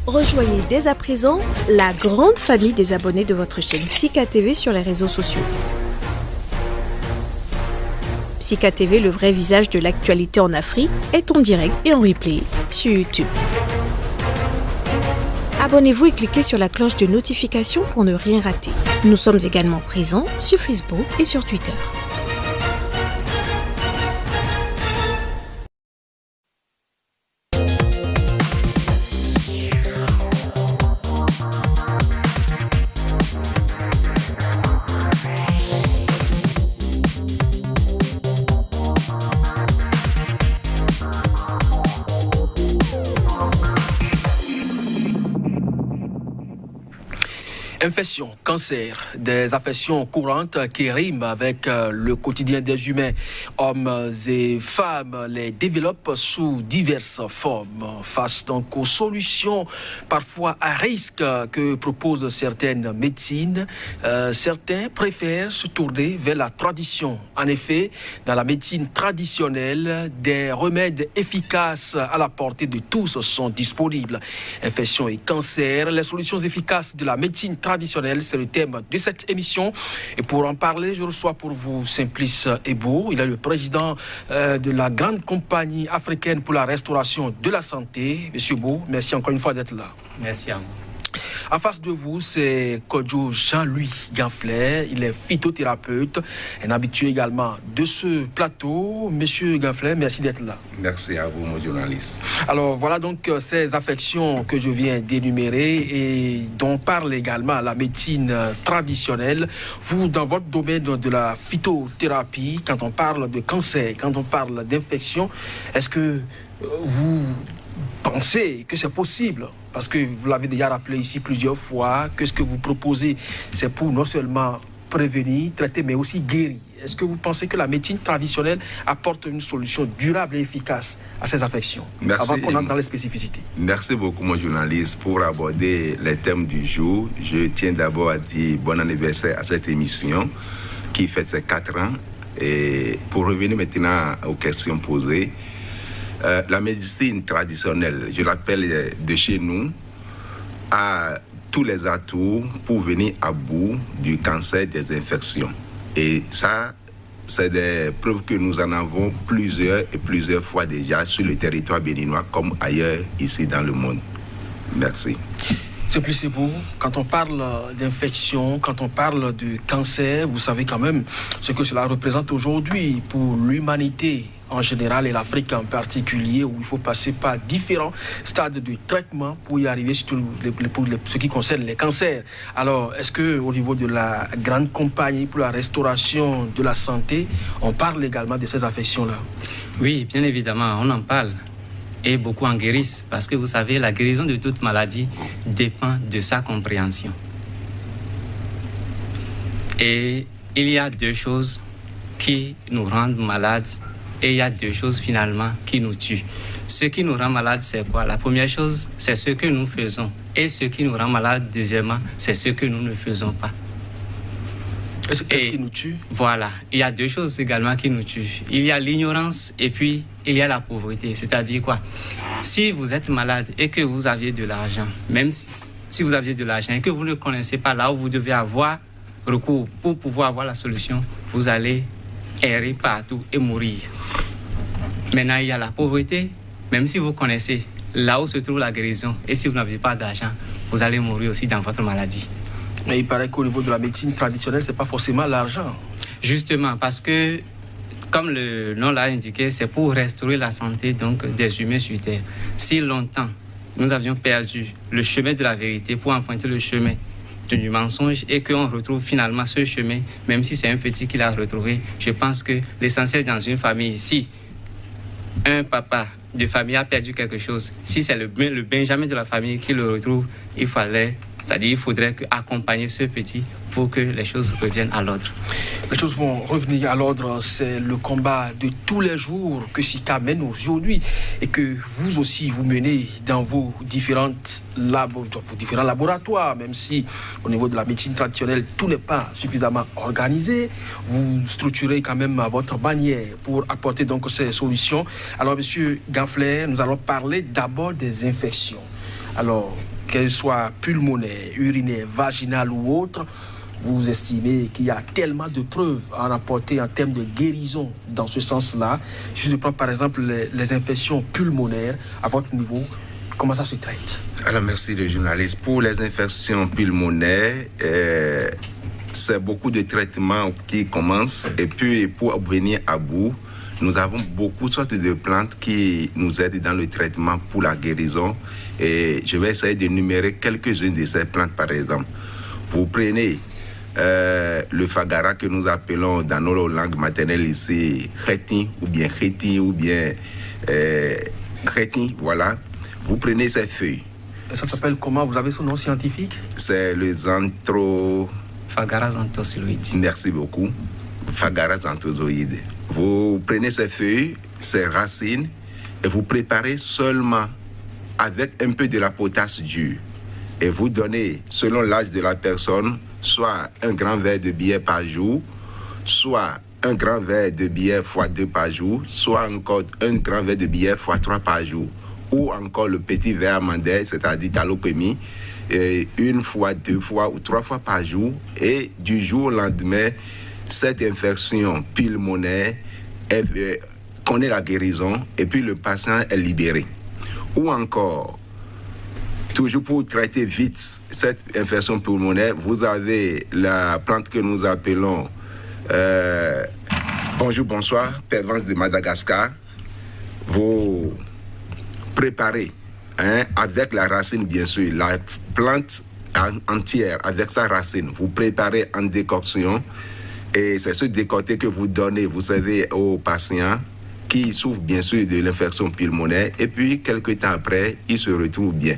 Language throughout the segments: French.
Rejoignez dès à présent la grande famille des abonnés de votre chaîne Sika TV sur les réseaux sociaux. Sika TV, le vrai visage de l'actualité en Afrique, est en direct et en replay sur YouTube. Abonnez-vous et cliquez sur la cloche de notification pour ne rien rater. Nous sommes également présents sur Facebook et sur Twitter. Infection, cancer, des affections courantes qui riment avec le quotidien des humains. Hommes et femmes les développent sous diverses formes. Face donc aux solutions parfois à risque que proposent certaines médecines, certains préfèrent se tourner vers la tradition. En effet, dans la médecine traditionnelle, des remèdes efficaces à la portée de tous sont disponibles. Infection et cancer, les solutions efficaces de la médecine traditionnelle, c'est le thème de cette émission. Et pour en parler, je reçois pour vous Simplice Ebo. Il est le président de la grande compagnie africaine pour la restauration de la santé. Monsieur Ebo, merci encore une fois d'être là. Merci à vous. En face de vous, c'est Kodjo Jean-Louis Ganflet. Il est phytothérapeute, un habitué également de ce plateau. Monsieur Ganflet, merci d'être là. Merci à vous, mon journaliste. Alors, voilà donc ces affections que je viens d'énumérer et dont parle également la médecine traditionnelle. Vous, dans votre domaine de la phytothérapie, quand on parle de cancer, quand on parle d'infection, est-ce que vous pensez que c'est possible? Parce que vous l'avez déjà rappelé ici plusieurs fois, que ce que vous proposez, c'est pour non seulement prévenir, traiter, mais aussi guérir. Est-ce que vous pensez que la médecine traditionnelle apporte une solution durable et efficace à ces affections? Merci. Avant qu'on entre dans les spécificités. Merci beaucoup, mon journaliste, pour aborder les thèmes du jour. Je tiens d'abord à dire bon anniversaire à cette émission qui fête ses 4 ans. Et pour revenir maintenant aux questions posées, la médecine traditionnelle, je l'appelle de chez nous, a tous les atouts pour venir à bout du cancer des infections. Et ça, c'est des preuves que nous en avons plusieurs fois déjà sur le territoire béninois comme ailleurs ici dans le monde. Merci. Simplice Ebo, quand on parle d'infection, quand on parle de cancer, vous savez quand même ce que cela représente aujourd'hui pour l'humanité en général et l'Afrique en particulier, où il faut passer par différents stades de traitement pour y arriver, surtout pour ce qui concerne les cancers. Alors, est-ce qu'au niveau de la grande compagnie pour la restauration de la santé, on parle également de ces affections-là? Oui, bien évidemment, on en parle. Et beaucoup en guérissent, parce que vous savez, la guérison de toute maladie dépend de sa compréhension. Et il y a deux choses qui nous rendent malades et il y a deux choses finalement qui nous tuent. Ce qui nous rend malades, c'est quoi? La première chose, c'est ce que nous faisons. Et ce qui nous rend malades, deuxièmement, c'est ce que nous ne faisons pas. Qu'est-ce qui nous tue? Voilà, il y a deux choses également qui nous tuent. Il y a l'ignorance et puis il y a la pauvreté. C'est-à-dire quoi? Si vous êtes malade et que vous aviez de l'argent, même si vous aviez de l'argent et que vous ne connaissez pas là où vous devez avoir recours pour pouvoir avoir la solution, vous allez errer partout et mourir. Maintenant, il y a la pauvreté. Même si vous connaissez là où se trouve la guérison et si vous n'avez pas d'argent, vous allez mourir aussi dans votre maladie. Mais il paraît qu'au niveau de la médecine traditionnelle, ce n'est pas forcément l'argent. Justement, parce que, comme le nom l'a indiqué, c'est pour restaurer la santé donc, des humains sur Terre. Si longtemps, nous avions perdu le chemin de la vérité pour emprunter le chemin du mensonge et qu'on retrouve finalement ce chemin, même si c'est un petit qui l'a retrouvé, je pense que l'essentiel dans une famille, si un papa de famille a perdu quelque chose, si c'est le Benjamin de la famille qui le retrouve, il faudrait accompagner ce petit pour que les choses reviennent à l'ordre. Les choses vont revenir à l'ordre. C'est le combat de tous les jours que Sika mène aujourd'hui et que vous aussi vous menez dans vos différents laboratoires, même si au niveau de la médecine traditionnelle, tout n'est pas suffisamment organisé. Vous structurez quand même à votre manière pour apporter donc ces solutions. Alors, monsieur Ganflet, nous allons parler d'abord des infections. Alors, qu'elle soit pulmonaire, urinaire, vaginale ou autre, vous estimez qu'il y a tellement de preuves à rapporter en termes de guérison dans ce sens-là. Si je prends par exemple les infections pulmonaires, à votre niveau, comment ça se traite? Alors merci le journaliste. Pour les infections pulmonaires, c'est beaucoup de traitements qui commencent et puis pour venir à bout, nous avons beaucoup de sortes de plantes qui nous aident dans le traitement pour la guérison et je vais essayer de numérer quelques-unes de ces plantes par exemple. Vous prenez le fagara que nous appelons dans nos langues maternelles ici khétin ou bien khétin, voilà. Vous prenez ces feuilles. Ça s'appelle comment? Vous avez son nom scientifique? C'est le Fagara xanthozoïde. Merci beaucoup. Fagara xanthozoïde. Vous prenez ces feuilles, ces racines et vous préparez seulement avec un peu de la potasse dure. Et vous donnez, selon l'âge de la personne, soit un grand verre de bière par jour, soit un grand verre de bière x 2 par jour, soit encore un grand verre de bière x 3 par jour, ou encore le petit verre amandaire, c'est-à-dire talopémie, une fois, 2 fois ou 3 fois par jour, et du jour au lendemain, cette infection pulmonaire connaît la guérison et puis le patient est libéré. Ou encore, toujours pour traiter vite cette infection pulmonaire, vous avez la plante que nous appelons bonjour, bonsoir, Pervenche de Madagascar. Vous préparez avec la racine, bien sûr, la plante entière avec sa racine. Vous préparez en décoction et c'est ce décoté que vous donnez, vous savez, aux patients qui souffrent bien sûr de l'infection pulmonaire et puis quelques temps après, ils se retrouvent bien.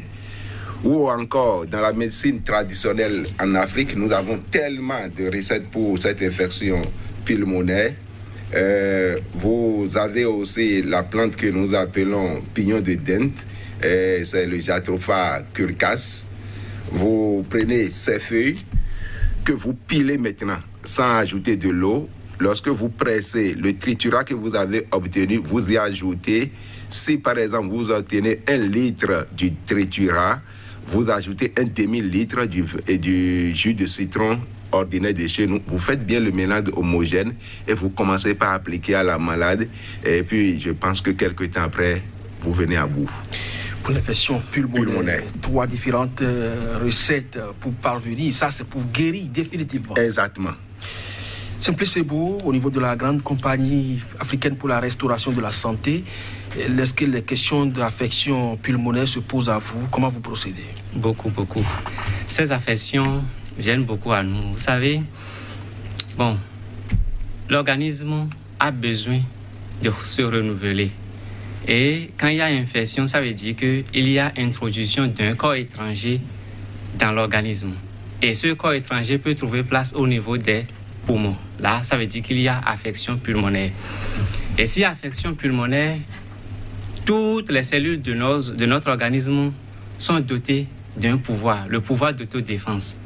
Ou encore, dans la médecine traditionnelle en Afrique, nous avons tellement de recettes pour cette infection pulmonaire. Vous avez aussi la plante que nous appelons pignon de dent, c'est le Jatropha curcas. Vous prenez ces feuilles que vous pilez maintenant sans ajouter de l'eau. Lorsque vous pressez le triturat que vous avez obtenu, vous y ajoutez. Si par exemple vous obtenez 1 litre du triturat, vous ajoutez 1 demi-litre du jus de citron ordinaire de chez nous. Vous faites bien le mélange homogène et vous commencez par appliquer à la malade. Et puis, je pense que quelques temps après, vous venez à bout. Pour l'infection pulmonaire, 3 différentes recettes pour parvenir. Ça, c'est pour guérir définitivement. Exactement. Simplice Beau, au niveau de la grande compagnie africaine pour la restauration de la santé, est-ce que les questions d'affection pulmonaire se posent à vous? Comment vous procédez? Beaucoup. Ces affections viennent beaucoup à nous. Vous savez, l'organisme a besoin de se renouveler. Et quand il y a infection, ça veut dire qu'il y a introduction d'un corps étranger dans l'organisme. Et ce corps étranger peut trouver place au niveau des poumons. Là, ça veut dire qu'il y a affection pulmonaire. Et s'il y a affection pulmonaire, toutes les cellules de notre organisme sont dotées d'un pouvoir, le pouvoir d'autodéfense.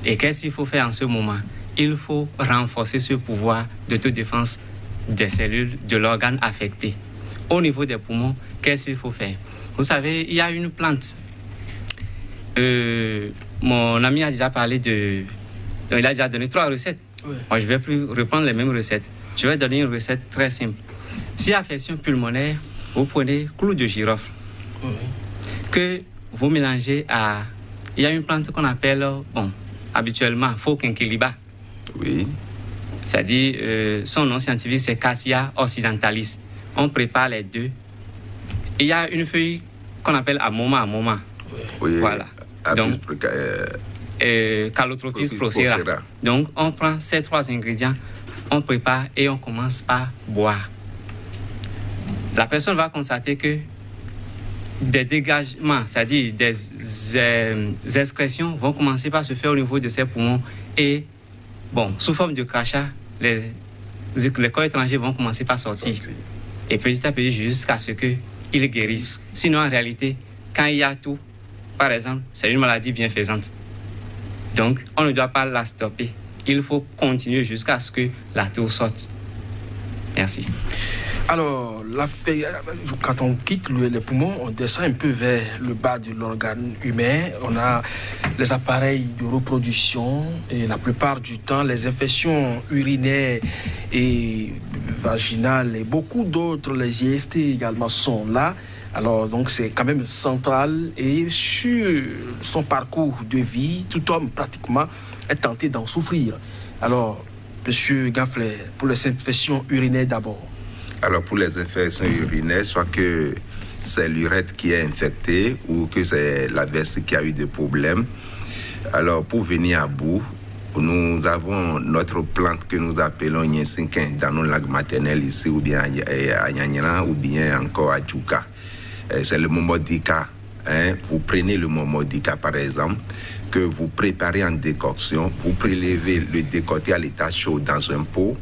Et qu'est-ce qu'il faut faire en ce moment? Il faut renforcer ce pouvoir d'autodéfense des cellules de l'organe affecté. Au niveau des poumons, qu'est-ce qu'il faut faire? Vous savez, il y a une plante. Mon ami a déjà parlé il a déjà donné 3 recettes. Oui. Moi, je ne vais plus reprendre les mêmes recettes. Je vais donner une recette très simple. Si affection pulmonaire, vous prenez clou de girofle que vous mélangez à... Il y a une plante qu'on appelle, habituellement, faux quinquiliba. Oui. C'est-à-dire, son nom scientifique, c'est Cassia occidentalis. On prépare les deux. Il y a une feuille qu'on appelle amoma. Oui. Voilà. Donc, Calotropis procera. Donc, on prend ces 3 ingrédients, on prépare et on commence par boire. La personne va constater que des dégagements, c'est-à-dire des excrétions vont commencer par se faire au niveau de ses poumons et, sous forme de crachat, les corps étrangers vont commencer par sortir. Et petit à petit jusqu'à ce qu'ils guérissent. Sinon, en réalité, quand il y a tout, par exemple, c'est une maladie bienfaisante. Donc, on ne doit pas la stopper. Il faut continuer jusqu'à ce que la toux sorte. Merci. Alors, quand on quitte les poumons, on descend un peu vers le bas de l'organe humain. On a les appareils de reproduction et la plupart du temps, les infections urinaires et vaginales et beaucoup d'autres, les IST également sont là. Alors, donc, c'est quand même central. Et sur son parcours de vie, tout homme pratiquement est tenté d'en souffrir. Alors, Monsieur Gaflet, pour les infections urinaires d'abord. Alors pour les infections urinaires, soit que c'est l'urètre qui est infecté ou que c'est la vessie qui a eu des problèmes. Alors pour venir à bout, nous avons notre plante que nous appelons Nyensinkin dans nos lacs maternels ici, ou bien à Nyanyana, ou bien encore à Tchouka. C'est le momodika. Vous prenez le momodika par exemple, que vous préparez en décoction, vous prélevez le décoté à l'état chaud dans un pot.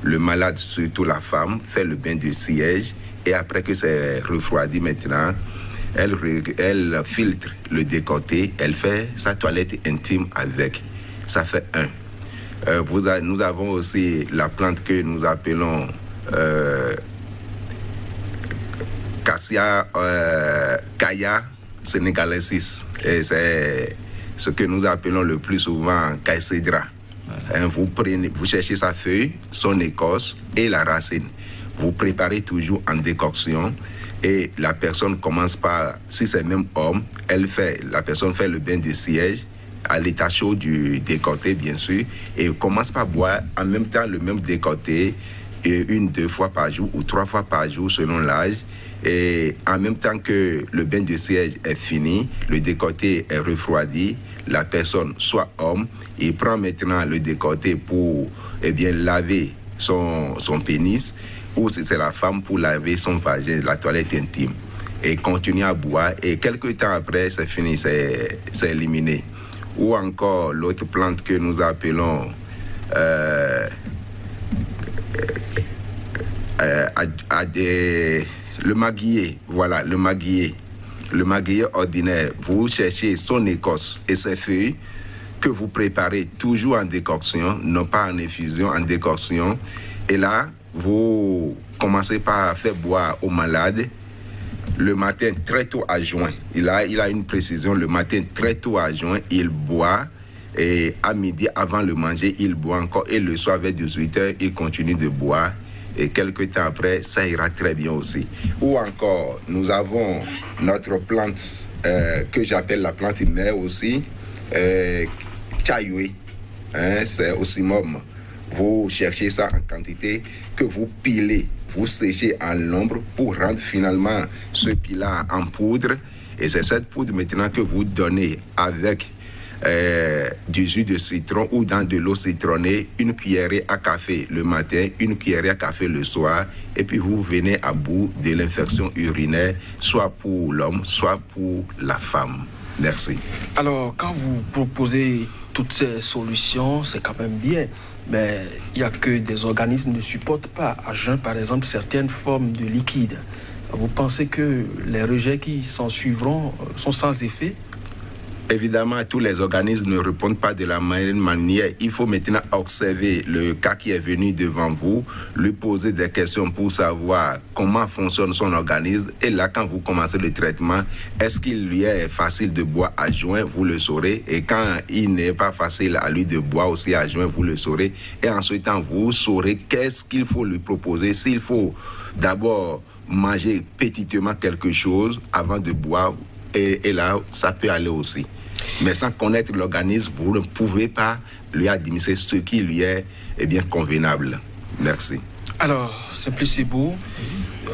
Le malade, surtout la femme, fait le bain de siège et après que c'est refroidi maintenant, elle filtre le décoté, elle fait sa toilette intime avec. Ça fait un. Nous avons aussi la plante que nous appelons Cassia Kaya sénégalensis. Et c'est ce que nous appelons le plus souvent Caïcédra. Vous cherchez sa feuille, son écorce et la racine. Vous préparez toujours en décoction et la personne commence par, si c'est même homme, la personne fait le bain de siège à l'état chaud du décoté bien sûr et commence par boire en même temps le même décoté 1-2 fois par jour ou 3 fois par jour selon l'âge. Et en même temps que le bain de siège est fini, le décoté est refroidi, la personne, soit homme, il prend maintenant le décoté pour laver son pénis, ou si c'est la femme pour laver son vagin, la toilette intime, et continue à boire, et quelques temps après, c'est fini, c'est éliminé. Ou encore l'autre plante que nous appelons le maguier, voilà, le maguier ordinaire. Vous cherchez son écorce et ses feuilles que vous préparez toujours en décoction, non pas en infusion, en décoction. Et là, vous commencez par faire boire au malade le matin très tôt à juin. Il a une précision, le matin très tôt à juin, il boit. Et à midi, avant le manger, il boit encore. Et le soir, vers 18h, il continue de boire. Et quelques temps après, ça ira très bien aussi. Ou encore, nous avons notre plante que j'appelle la plante mère aussi, Chayoué, c'est ossimum. Vous cherchez ça en quantité, que vous pilez, vous séchez en l'ombre pour rendre finalement ce pilat en poudre. Et c'est cette poudre maintenant que vous donnez avec du jus de citron ou dans de l'eau citronnée, une cuillerée à café le matin, une cuillerée à café le soir, et puis vous venez à bout de l'infection urinaire, soit pour l'homme, soit pour la femme. Merci. Alors, quand vous proposez toutes ces solutions, c'est quand même bien, mais il n'y a que des organismes qui ne supportent pas, à jeun par exemple, certaines formes de liquide. Vous pensez que les rejets qui s'en suivront sont sans effet? Évidemment, tous les organismes ne répondent pas de la même manière. Il faut maintenant observer le cas qui est venu devant vous, lui poser des questions pour savoir comment fonctionne son organisme. Et là, quand vous commencez le traitement, est-ce qu'il lui est facile de boire à juin, vous le saurez. Et quand il n'est pas facile à lui de boire aussi à juin, vous le saurez. Et ensuite, vous saurez qu'est-ce qu'il faut lui proposer. S'il faut d'abord manger petitement quelque chose avant de boire, et là, ça peut aller aussi. Mais sans connaître l'organisme, vous ne pouvez pas lui administrer ce qui lui est bien convenable. Merci. Alors, Simplicibou,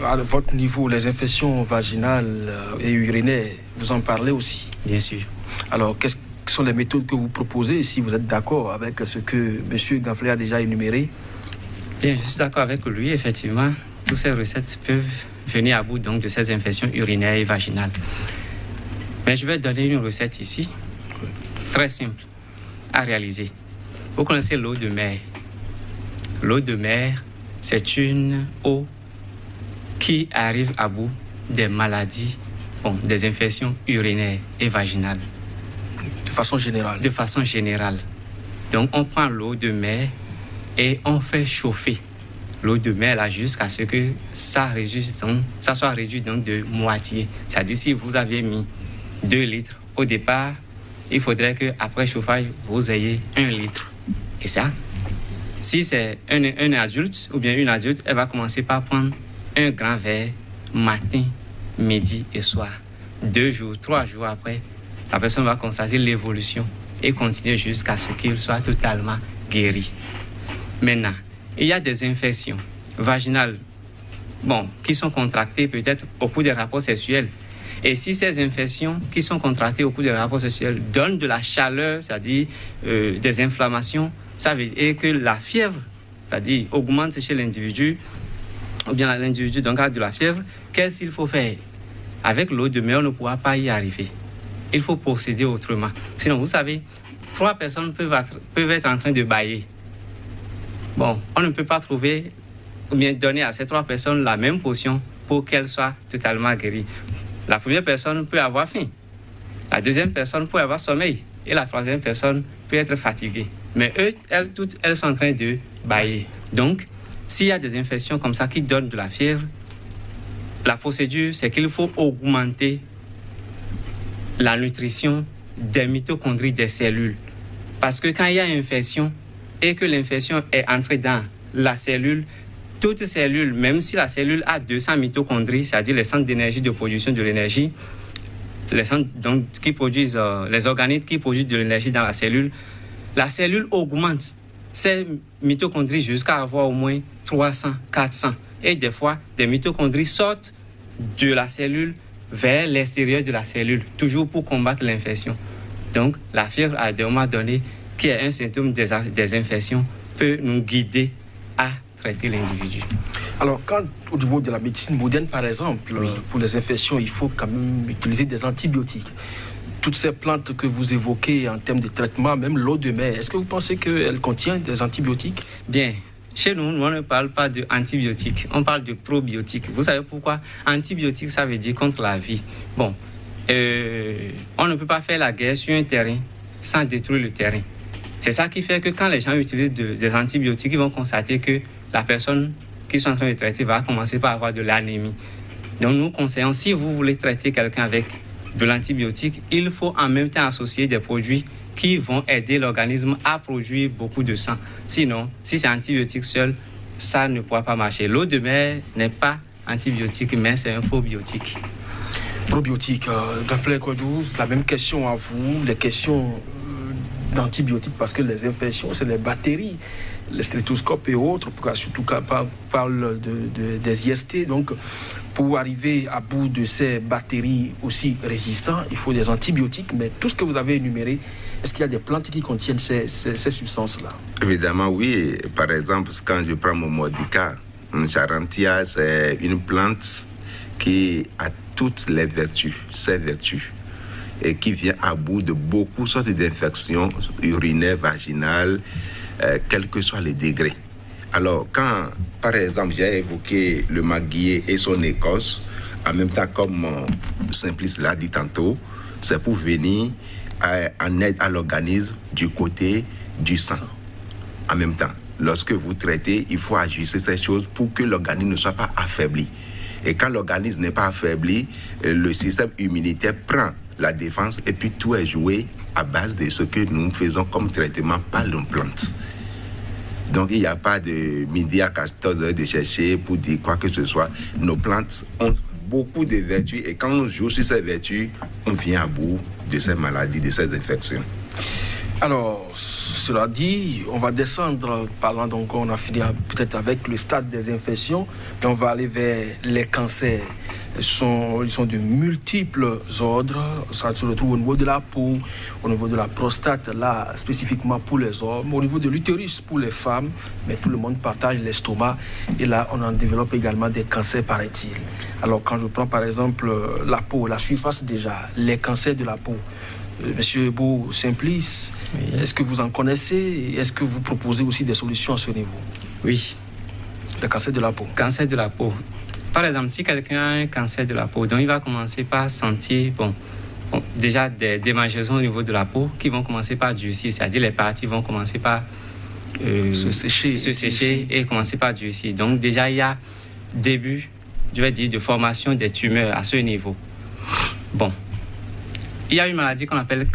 à votre niveau, les infections vaginales et urinaires, vous en parlez aussi? Bien sûr. Alors, quelles sont les méthodes que vous proposez, si vous êtes d'accord avec ce que M. Gaflet a déjà énuméré? Bien, je suis d'accord avec lui, effectivement. Toutes ces recettes peuvent venir à bout donc, de ces infections urinaires et vaginales. Mais je vais donner une recette ici, très simple à réaliser. Vous connaissez l'eau de mer. L'eau de mer, c'est une eau qui arrive à bout des maladies, des infections urinaires et vaginales. De façon générale? De façon générale. Donc, on prend l'eau de mer et on fait chauffer l'eau de mer là jusqu'à ce que ça soit réduit donc de moitié. C'est-à-dire si vous avez mis 2 litres au départ, il faudrait qu'après chauffage, vous ayez 1 litre. Et ça, si c'est un adulte ou bien une adulte, elle va commencer par prendre un grand verre matin, midi et soir. 2 jours, 3 jours après, la personne va constater l'évolution et continuer jusqu'à ce qu'il soit totalement guéri. Maintenant, il y a des infections vaginales qui sont contractées peut-être au cours des rapports sexuels. Et si ces infections qui sont contractées au cours des rapports sexuels donnent de la chaleur, c'est-à-dire des inflammations, ça veut dire que la fièvre, c'est-à-dire augmente chez l'individu, ou bien l'individu donc a de la fièvre, qu'est-ce qu'il faut faire? Avec l'eau de mer, on ne pourra pas y arriver. Il faut procéder autrement. Sinon, vous savez, 3 personnes peuvent être en train de bailler. On ne peut pas trouver ou bien donner à ces 3 personnes la même potion pour qu'elles soient totalement guéries. La première personne peut avoir faim. La deuxième personne peut avoir sommeil. Et la troisième personne peut être fatiguée. Mais toutes elles sont en train de bailler. Donc, s'il y a des infections comme ça qui donnent de la fièvre, la procédure, c'est qu'il faut augmenter la nutrition des mitochondries des cellules. Parce que quand il y a une infection et que l'infection est entrée dans la cellule, toute cellule, même si la cellule a 200 mitochondries, c'est-à-dire les centres d'énergie de production de l'énergie, les centres donc, qui produisent, les organites qui produisent de l'énergie dans la cellule augmente ces mitochondries jusqu'à avoir au moins 300, 400. Et des fois, des mitochondries sortent de la cellule vers l'extérieur de la cellule, toujours pour combattre l'infection. Donc, la fièvre, à des moments donnés, qui est un symptôme des infections, peut nous guider à traiter l'individu. Alors, quand au niveau de la médecine moderne, par exemple, pour les infections, il faut quand même utiliser des antibiotiques. Toutes ces plantes que vous évoquez en termes de traitement, même l'eau de mer, est-ce que vous pensez qu'elles contiennent des antibiotiques? Bien. Chez nous, on ne parle pas d'antibiotiques, on parle de probiotiques. Vous savez pourquoi? Antibiotiques, ça veut dire contre la vie. On ne peut pas faire la guerre sur un terrain sans détruire le terrain. C'est ça qui fait que quand les gens utilisent des antibiotiques, ils vont constater que la personne qu'ils sont en train de traiter va commencer par avoir de l'anémie. Donc nous conseillons, si vous voulez traiter quelqu'un avec de l'antibiotique, il faut en même temps associer des produits qui vont aider l'organisme à produire beaucoup de sang. Sinon, si c'est antibiotique seul, ça ne pourra pas marcher. L'eau de mer n'est pas antibiotique, mais c'est un probiotique. Probiotique, Gaflé Kodjou, la même question à vous, les questions d'antibiotiques, parce que les infections, c'est les bactéries, les stéthoscopes et autres, surtout quand on parle des IST. Donc, pour arriver à bout de ces bactéries aussi résistantes, il faut des antibiotiques. Mais tout ce que vous avez énuméré, est-ce qu'il y a des plantes qui contiennent ces substances-là? Évidemment, oui. Par exemple, quand je prends mon modica, charantia, c'est une plante qui a toutes les vertus, ses vertus, et qui vient à bout de beaucoup de sortes d'infections urinaires, vaginales, quels que soient les degrés. Alors, quand, par exemple, j'ai évoqué le maguier et son écorce, en même temps, comme Simplice l'a dit tantôt, c'est pour venir en aide à l'organisme du côté du sang. En même temps, lorsque vous traitez, il faut ajuster ces choses pour que l'organisme ne soit pas affaibli. Et quand l'organisme n'est pas affaibli, le système immunitaire prend la défense et puis tout est joué à base de ce que nous faisons comme traitement par nos plantes. Donc il n'y a pas de midi à 14 heures de chercher pour dire quoi que ce soit. Nos plantes ont beaucoup de vertus et quand on joue sur ces vertus, on vient à bout de ces maladies, de ces infections. Alors, cela dit, on va descendre, parlant donc, on a fini peut-être avec le stade des infections, et on va aller vers les cancers. Ils sont de multiples ordres, ça se retrouve au niveau de la peau, au niveau de la prostate, là, spécifiquement pour les hommes, au niveau de l'utérus pour les femmes, mais tout le monde partage l'estomac, et là, on en développe également des cancers, paraît-il. Alors, quand je prends par exemple la peau, la surface déjà, les cancers de la peau, Monsieur Beau Simplice, oui. Est-ce que vous en connaissez? Est-ce que vous proposez aussi des solutions à ce niveau? Oui. Le cancer de la peau. Cancer de la peau. Par exemple, si quelqu'un a un cancer de la peau, donc il va commencer par sentir déjà des démangeaisons au niveau de la peau qui vont commencer par durcir, c'est-à-dire les parties vont commencer par se sécher et commencer par durcir. Donc déjà, il y a début, je vais dire, de formation des tumeurs à ce niveau. Bon, il y a une maladie qu'on appelle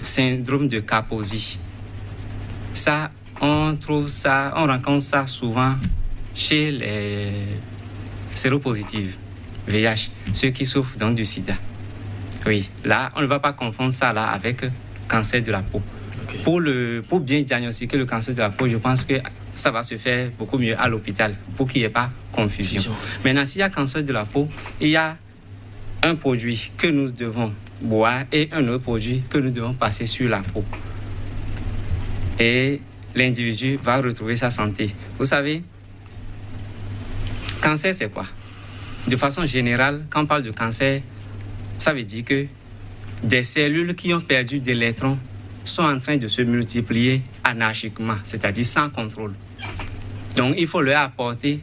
syndrome de Kaposi. Ça, on rencontre ça souvent chez les séropositifs, VIH, ceux qui souffrent donc du sida. Oui, là, on ne va pas confondre ça là avec le cancer de la peau. Okay. Pour bien diagnostiquer le cancer de la peau, je pense que ça va se faire beaucoup mieux à l'hôpital pour qu'il n'y ait pas confusion. Maintenant, s'il y a cancer de la peau, il y a un produit que nous devons boire et un autre produit que nous devons passer sur la peau. Et l'individu va retrouver sa santé. Vous savez, cancer, c'est quoi? De façon générale, quand on parle de cancer, ça veut dire que des cellules qui ont perdu des électrons sont en train de se multiplier anarchiquement, c'est-à-dire sans contrôle. Donc, il faut leur apporter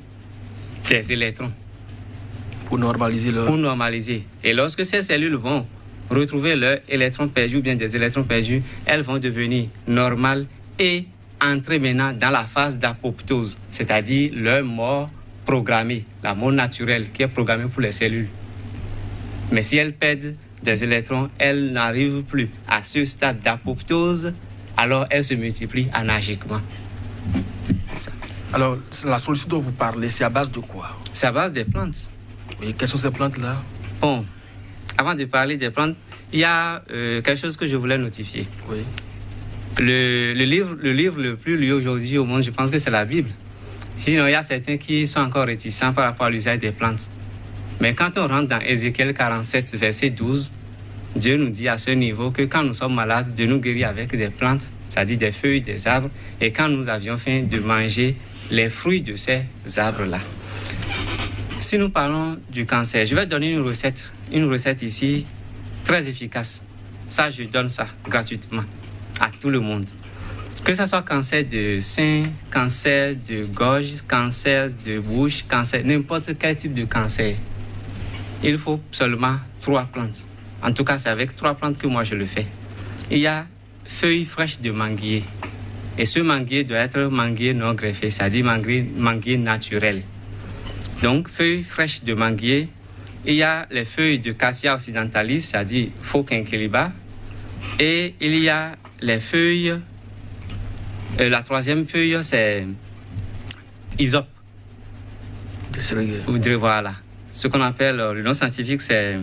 des électrons. Pour normaliser. Et lorsque ces cellules vont retrouver leurs électrons perdus ou bien des électrons perdus, elles vont devenir normales et entrer maintenant dans la phase d'apoptose, c'est-à-dire leur mort programmée, la mort naturelle qui est programmée pour les cellules. Mais si elles perdent des électrons, elles n'arrivent plus à ce stade d'apoptose, alors elles se multiplient anarchiquement. Ça. Alors, la solution dont vous parlez, c'est à base de quoi? C'est à base des plantes. Et quelles sont ces plantes-là? Bon, avant de parler des plantes, il y a quelque chose que je voulais notifier. Oui. Le livre le plus lu aujourd'hui au monde, je pense que c'est la Bible. Sinon, il y a certains qui sont encore réticents par rapport à l'usage des plantes. Mais quand on rentre dans Ézéchiel 47, verset 12, Dieu nous dit à ce niveau que quand nous sommes malades, de nous guérir avec des plantes, c'est-à-dire des feuilles, des arbres, et quand nous avions faim, de manger les fruits de ces arbres-là. Si nous parlons du cancer, je vais donner une recette ici très efficace. Ça, je donne ça gratuitement à tout le monde. Que ce soit cancer de sein, cancer de gorge, cancer de bouche, cancer, n'importe quel type de cancer. Il faut seulement 3 plantes. En tout cas, c'est avec 3 plantes que moi je le fais. Il y a feuilles fraîches de manguier. Et ce manguier doit être manguier non greffé, c'est-à-dire manguier naturel. Donc, feuilles fraîches de manguier. Il y a les feuilles de Cassia occidentalis, c'est-à-dire Phoquinqueliba. Et il y a les feuilles. La 3e feuille, c'est Hysope. Voilà. Ce qu'on appelle, le nom scientifique, c'est...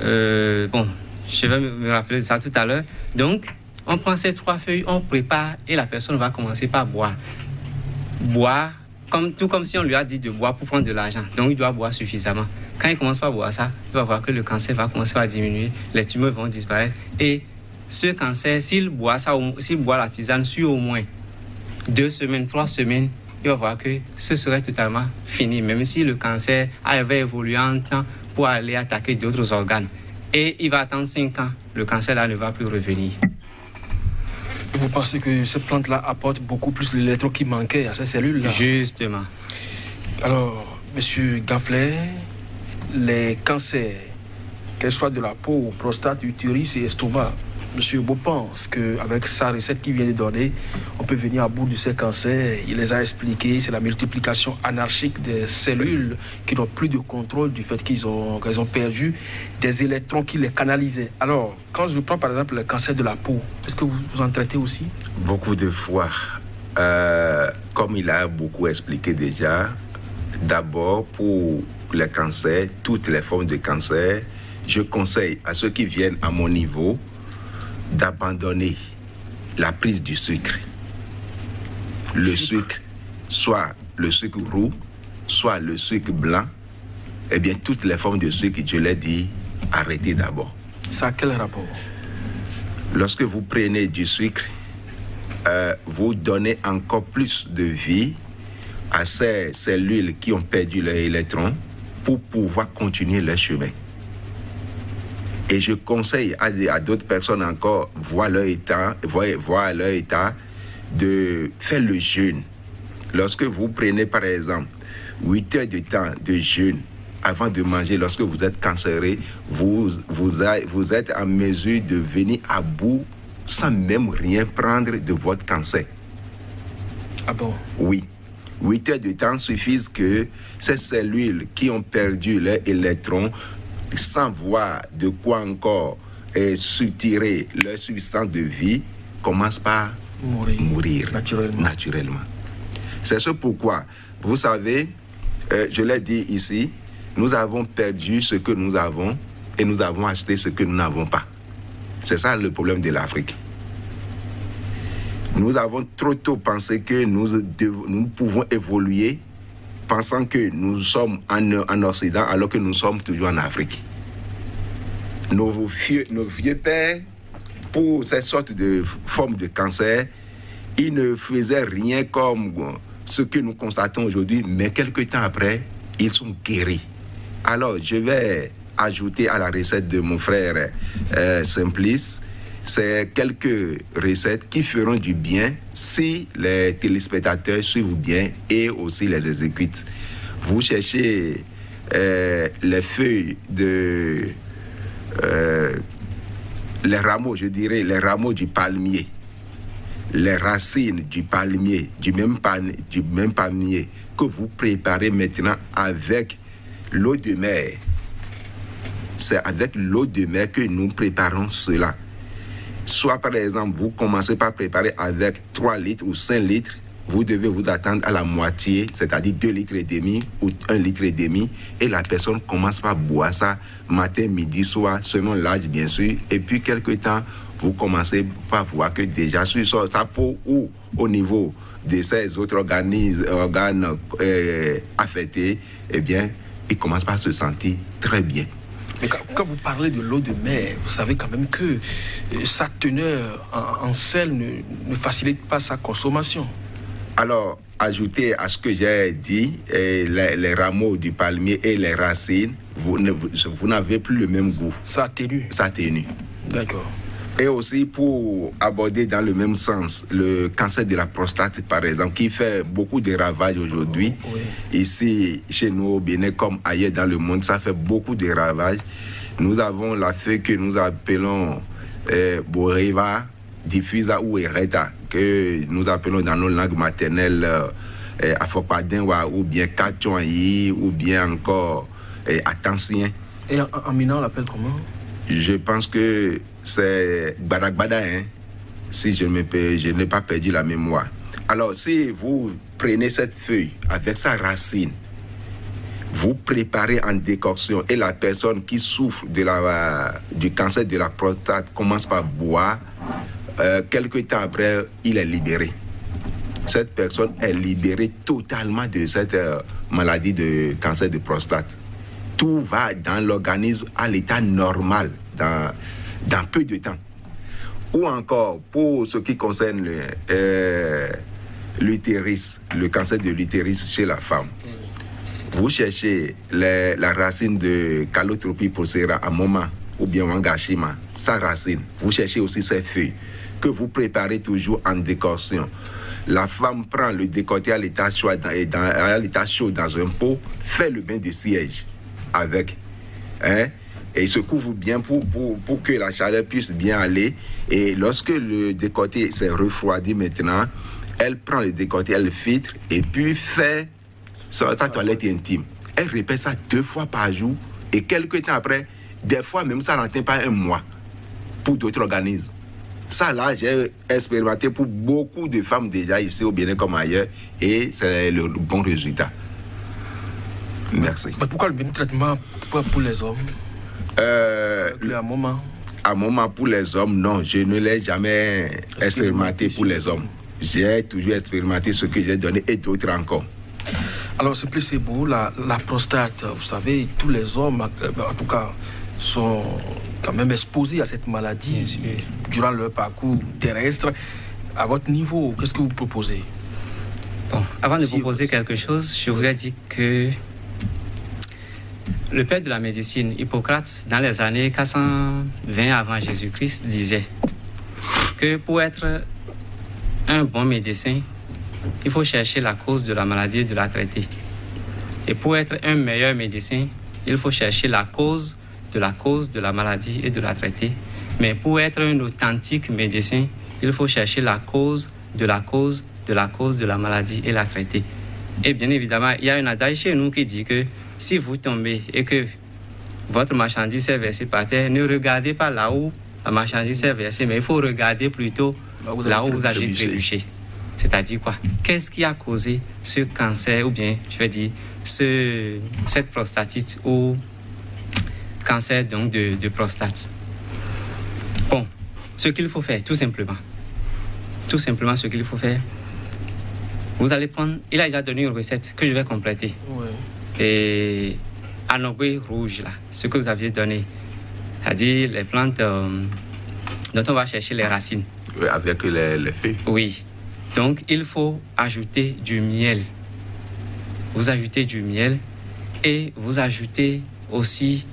bon, je vais me rappeler de ça tout à l'heure. Donc, on prend ces 3 feuilles, on prépare et la personne va commencer par boire. Boire, tout comme si on lui a dit de boire pour prendre de l'argent. Donc, il doit boire suffisamment. Quand il commence par boire ça, il va voir que le cancer va commencer à diminuer, les tumeurs vont disparaître. Et ce cancer, s'il boit la tisane sur au moins 2 semaines, 3 semaines, il va voir que ce serait totalement fini, même si le cancer avait évolué en temps pour aller attaquer d'autres organes. Et il va attendre 5 ans, le cancer-là ne va plus revenir. Vous pensez que cette plante-là apporte beaucoup plus l'électron qui manquait à ces cellules-là? Justement. Alors, monsieur Gaflet, les cancers, qu'elles soient de la peau, prostate, utérus et estomac, monsieur Beau pense qu'avec sa recette qu'il vient de donner, on peut venir à bout de ces cancers. Il les a expliqués, c'est la multiplication anarchique des cellules qui n'ont plus de contrôle du fait qu'elles ont perdu des électrons qui les canalisaient. Alors, quand je prends par exemple le cancer de la peau, est-ce que vous en traitez aussi? Beaucoup de fois. Comme il a beaucoup expliqué déjà, d'abord pour les cancers, toutes les formes de cancer, je conseille à ceux qui viennent à mon niveau d'abandonner la prise du sucre. Le sucre, soit le sucre roux, soit le sucre blanc, eh bien toutes les formes de sucre, je l'ai dit, arrêtez d'abord. Ça a quel rapport? Lorsque vous prenez du sucre, vous donnez encore plus de vie à ces cellules qui ont perdu leurs électrons pour pouvoir continuer leur chemin. Et je conseille à d'autres personnes encore, voir leur état, de faire le jeûne. Lorsque vous prenez par exemple 8 heures de temps de jeûne avant de manger, lorsque vous êtes cancéreux, vous êtes en mesure de venir à bout sans même rien prendre de votre cancer. Ah bon? Oui. 8 heures de temps suffisent que ces cellules qui ont perdu leurs électrons, sans voir de quoi encore soutirer leur substance de vie, commencent par mourir naturellement. C'est ce pourquoi, vous savez, je l'ai dit ici, nous avons perdu ce que nous avons et nous avons acheté ce que nous n'avons pas. C'est ça le problème de l'Afrique. Nous avons trop tôt pensé que nous pouvons évoluer pensant que nous sommes en Occident alors que nous sommes toujours en Afrique. Nos vieux pères, pour ces sortes de formes de cancer, ils ne faisaient rien comme ce que nous constatons aujourd'hui, mais quelques temps après, ils sont guéris. Alors, je vais ajouter à la recette de mon frère Simplice, c'est quelques recettes qui feront du bien si les téléspectateurs suivent bien et aussi les exécutent. Vous cherchez les feuilles de... les rameaux, je dirais, les rameaux du palmier, les racines du palmier, du même palmier que vous préparez maintenant avec l'eau de mer. C'est avec l'eau de mer que nous préparons cela. Soit par exemple, vous commencez par préparer avec 3 litres ou 5 litres, vous devez vous attendre à la moitié, c'est-à-dire 2 litres et demi ou 1 litre et demi, et la personne commence par boire ça matin, midi, soir, selon l'âge bien sûr, et puis quelque temps, vous commencez par voir que déjà sur sa peau ou au niveau de ces autres organes affectés, eh bien, il commence par se sentir très bien. Mais quand vous parlez de l'eau de mer, vous savez quand même que sa teneur en sel ne facilite pas sa consommation. Alors, ajouter à ce que j'ai dit, les rameaux du palmier et les racines, vous n'avez plus le même goût. Ça atténue. Ça atténue. D'accord. Et aussi pour aborder dans le même sens le cancer de la prostate, par exemple, qui fait beaucoup de ravages aujourd'hui. Oui. Ici, chez nous au Bénin, comme ailleurs dans le monde, ça fait beaucoup de ravages. Nous avons la feuille que nous appelons Boreva, diffusa ou Ereta, que nous appelons dans nos langues maternelles Afopadinwa ou bien Kachouayi ou bien encore Atansien. Et en Mina, on l'appelle comment? Je pense que c'est Badagbada, hein, si je n'ai pas perdu la mémoire. Alors, si vous prenez cette feuille avec sa racine, vous préparez en décoction et la personne qui souffre du cancer de la prostate commence par boire, quelques temps après, il est libéré. Cette personne est libérée totalement de cette maladie de cancer de prostate. Tout va dans l'organisme à l'état normal dans peu de temps. Ou encore, pour ce qui concerne l'utérus, le cancer de l'utérus chez la femme, vous cherchez la racine de Calotropis procera à Moma ou bien Wangashima, sa racine. Vous cherchez aussi ses feuilles que vous préparez toujours en décoction. La femme prend le décoté à l'état chaud dans un pot, fait le bain de siège avec, hein, et se couvre bien pour que la chaleur puisse bien aller. Et lorsque le décoté s'est refroidi maintenant, elle prend le décoté, elle filtre et puis fait sa toilette intime. Elle répète ça 2 fois par jour et quelques temps après, des fois même ça n'atteint pas 1 mois pour d'autres organismes. Ça là, j'ai expérimenté pour beaucoup de femmes déjà ici au Bénin comme ailleurs et c'est le bon résultat. Merci. Mais pourquoi le même traitement pour les hommes? À moment pour les hommes, non, je ne l'ai jamais expérimenté pour les hommes. J'ai toujours expérimenté ce que j'ai donné et d'autres encore. Alors c'est plus beau, la prostate, vous savez, tous les hommes, en tout cas, sont quand même exposés à cette maladie durant leur parcours terrestre. À votre niveau, qu'est-ce que vous proposez? Bon, avant de proposer quelque chose, je voudrais dire que le père de la médecine, Hippocrate, dans les années 420 avant Jésus-Christ, disait que pour être un bon médecin, il faut chercher la cause de la maladie et de la traiter. Et pour être un meilleur médecin, il faut chercher la cause de la cause de la maladie et de la traiter. Mais pour être un authentique médecin, il faut chercher la cause de la cause de la cause de la maladie et la traiter. Et bien évidemment, il y a un adage chez nous qui dit que si vous tombez et que votre marchandise est versée par terre, ne regardez pas là où la marchandise est versée, mais il faut regarder plutôt là où vous avez trébuché. C'est-à-dire quoi? Qu'est-ce qui a causé ce cancer, ou bien, je vais dire, cette prostatite ou cancer donc de prostate? Bon, ce qu'il faut faire, tout simplement ce qu'il faut faire, vous allez prendre, il a déjà donné une recette que je vais compléter. Ouais. Et anobé rouge, là, ce que vous aviez donné, c'est-à-dire les plantes dont on va chercher les racines. Avec les feuilles. Oui. Donc, il faut ajouter du miel. Vous ajoutez du miel et vous ajoutez aussi,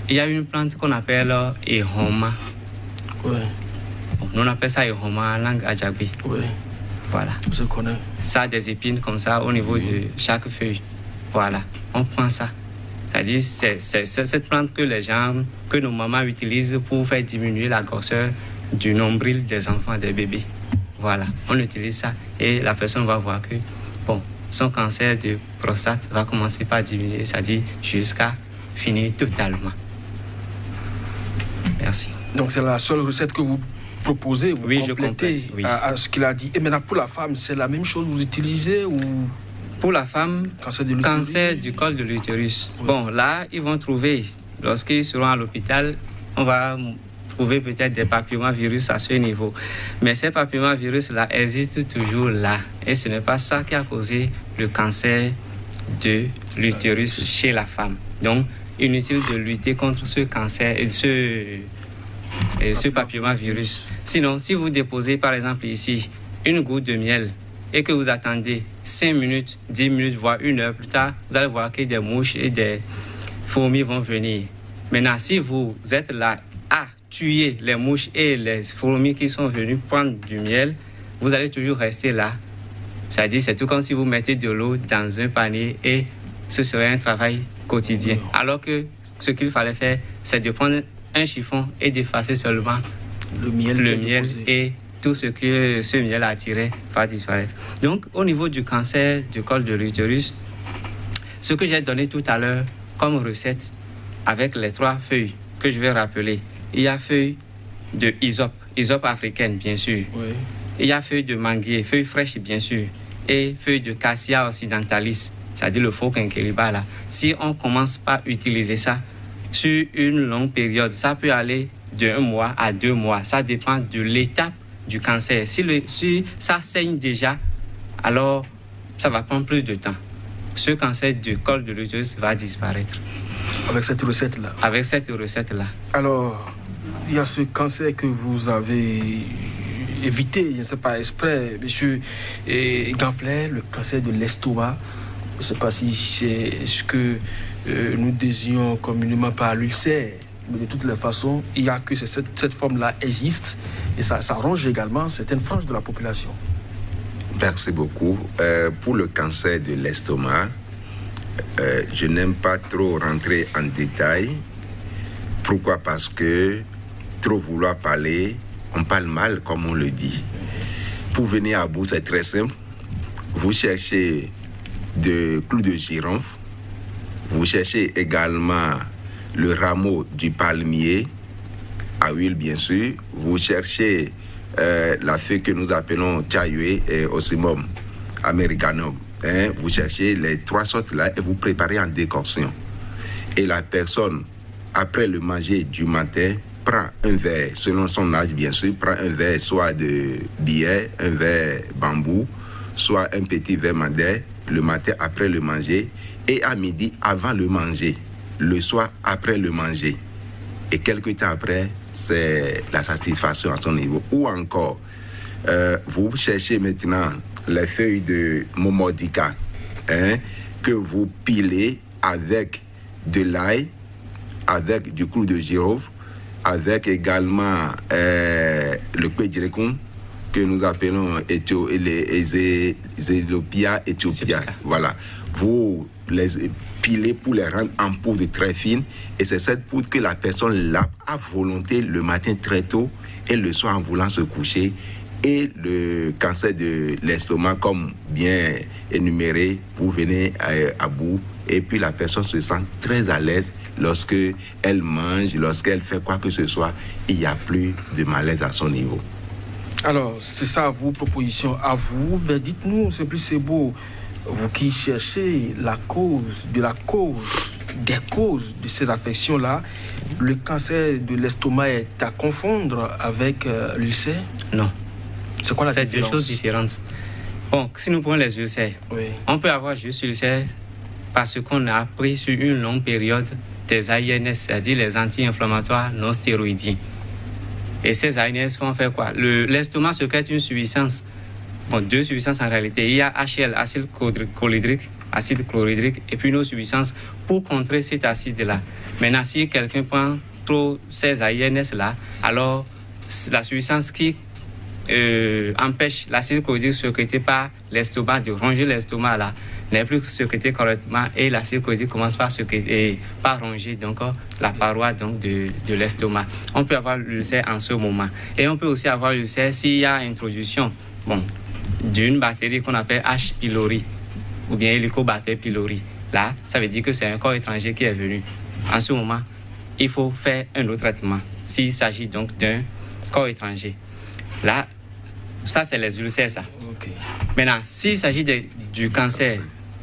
il y a une plante qu'on appelle ehoma. Ouais. Bon, nous on appelle ça ehoma en langue adjabé. Ouais. Voilà. Je connais. Ça a des épines comme ça au niveau de chaque feuille. Voilà. On prend ça. C'est-à-dire, c'est cette plante que nos mamans utilisent pour faire diminuer la grosseur du nombril des enfants, des bébés. Voilà, on utilise ça et la personne va voir que son cancer de prostate va commencer par diminuer, c'est-à-dire jusqu'à finir totalement. Merci. Donc c'est la seule recette que vous proposez, vous oui, complétez je complète, à ce qu'il a dit. Et maintenant pour la femme, c'est la même chose que vous utilisez ou... Pour la femme, cancer du col de l'utérus. Oui. Bon, là, ils vont trouver, lorsqu'ils seront à l'hôpital, on va trouver peut-être des papillomavirus à ce niveau. Mais ces papillomavirus-là existent toujours là. Et ce n'est pas ça qui a causé le cancer de l'utérus chez la femme. Donc, inutile de lutter contre ce cancer et ce papillomavirus. Sinon, si vous déposez par exemple ici une goutte de miel et que vous attendez 5 minutes, 10 minutes, voire 1 heure plus tard, vous allez voir que des mouches et des fourmis vont venir. Maintenant, si vous êtes là à tuer les mouches et les fourmis qui sont venues prendre du miel, vous allez toujours rester là. C'est-à-dire, c'est tout comme si vous mettez de l'eau dans un panier et ce serait un travail quotidien. Alors que ce qu'il fallait faire, c'est de prendre un chiffon et d'effacer seulement le miel et tout ce que ce miel a attiré va disparaître. Donc, au niveau du cancer du col de l'utérus, ce que j'ai donné tout à l'heure comme recette, avec les 3 feuilles que je vais rappeler, il y a feuilles de hysope africaine, bien sûr. Oui. Il y a feuilles de manguier, feuilles fraîches, bien sûr. Et feuilles de cassia occidentalis, c'est-à-dire le faux quinqueliba, là. Si on commence par utiliser ça sur une longue période, ça peut aller de 1 mois à 2 mois. Ça dépend de l'étape du cancer. Si ça saigne déjà, alors ça va prendre plus de temps. Ce cancer du col de l'utérus va disparaître. Avec cette recette-là? Avec cette recette-là. Alors, il y a ce cancer que vous avez évité, je ne sais pas exprès, monsieur Ganfler, le cancer de l'estomac. Je ne sais pas si c'est ce que nous désignons communément par l'ulcère. Mais de toutes les façons, il y a que cette forme-là existe et ça ronge également certaines franges de la population. Merci beaucoup. Pour le cancer de l'estomac, je n'aime pas trop rentrer en détail. Pourquoi? Parce que trop vouloir parler, on parle mal comme on le dit. Pour venir à bout, c'est très simple. Vous cherchez de clous de girofle. Vous cherchez également le rameau du palmier, à huile bien sûr. Vous cherchez la feuille que nous appelons Chayue et Ocimum americanum. Vous cherchez les 3 sortes là et vous préparez en décoction. Et la personne, après le manger du matin, prend un verre, selon son âge bien sûr, prend un verre soit de billet, un verre bambou, soit un petit verre madère, le matin après le manger, et à midi avant le manger, le soir après le manger. Et quelques temps après, c'est la satisfaction à son niveau. Ou encore, vous cherchez maintenant les feuilles de momodica, que vous pilez avec de l'ail, avec du clou de girofle, avec également le pédirecum que nous appelons les Zélopia Ethiopia. Voilà. Vous les piler pour les rendre en poudre très fine. Et c'est cette poudre que la personne lave à volonté le matin très tôt et le soir en voulant se coucher. Et le cancer de l'estomac, comme bien énuméré, vous venez à bout. Et puis la personne se sent très à l'aise lorsque elle mange, lorsqu'elle fait quoi que ce soit. Il n'y a plus de malaise à son niveau. Alors, c'est ça, vos propositions à vous. Ben, dites-nous, c'est plus c'est beau, vous qui cherchez des causes de ces affections-là, le cancer de l'estomac est à confondre avec l'ulcère? Non. C'est quoi la différence? C'est deux choses différentes. Bon, si nous prenons les ulcères, on peut avoir juste l'ulcère parce qu'on a pris sur une longue période des AINS, c'est-à-dire les anti-inflammatoires non stéroïdiens. Et ces AINS vont faire quoi? L'estomac secrète une substance, bon, deux substances en réalité. Il y a HL, acide chlorhydrique, et puis une autre substance pour contrer cet acide-là. Maintenant, si quelqu'un prend trop ces AINS-là, alors la substance qui empêche l'acide chlorhydrique sécrété par l'estomac de ronger l'estomac là n'est plus sécrété correctement et l'acide chlorhydrique commence par ronger donc la paroi donc de l'estomac. On peut avoir l'ulcère en ce moment et on peut aussi avoir l'ulcère s'il y a introduction d'une bactérie qu'on appelle H. pylori ou bien Helicobacter pylori. Là, ça veut dire que c'est un corps étranger qui est venu. En ce moment, il faut faire un autre traitement s'il s'agit donc d'un corps étranger. Là, ça, c'est les ulcères, ça. Okay. Maintenant, s'il s'agit du cancer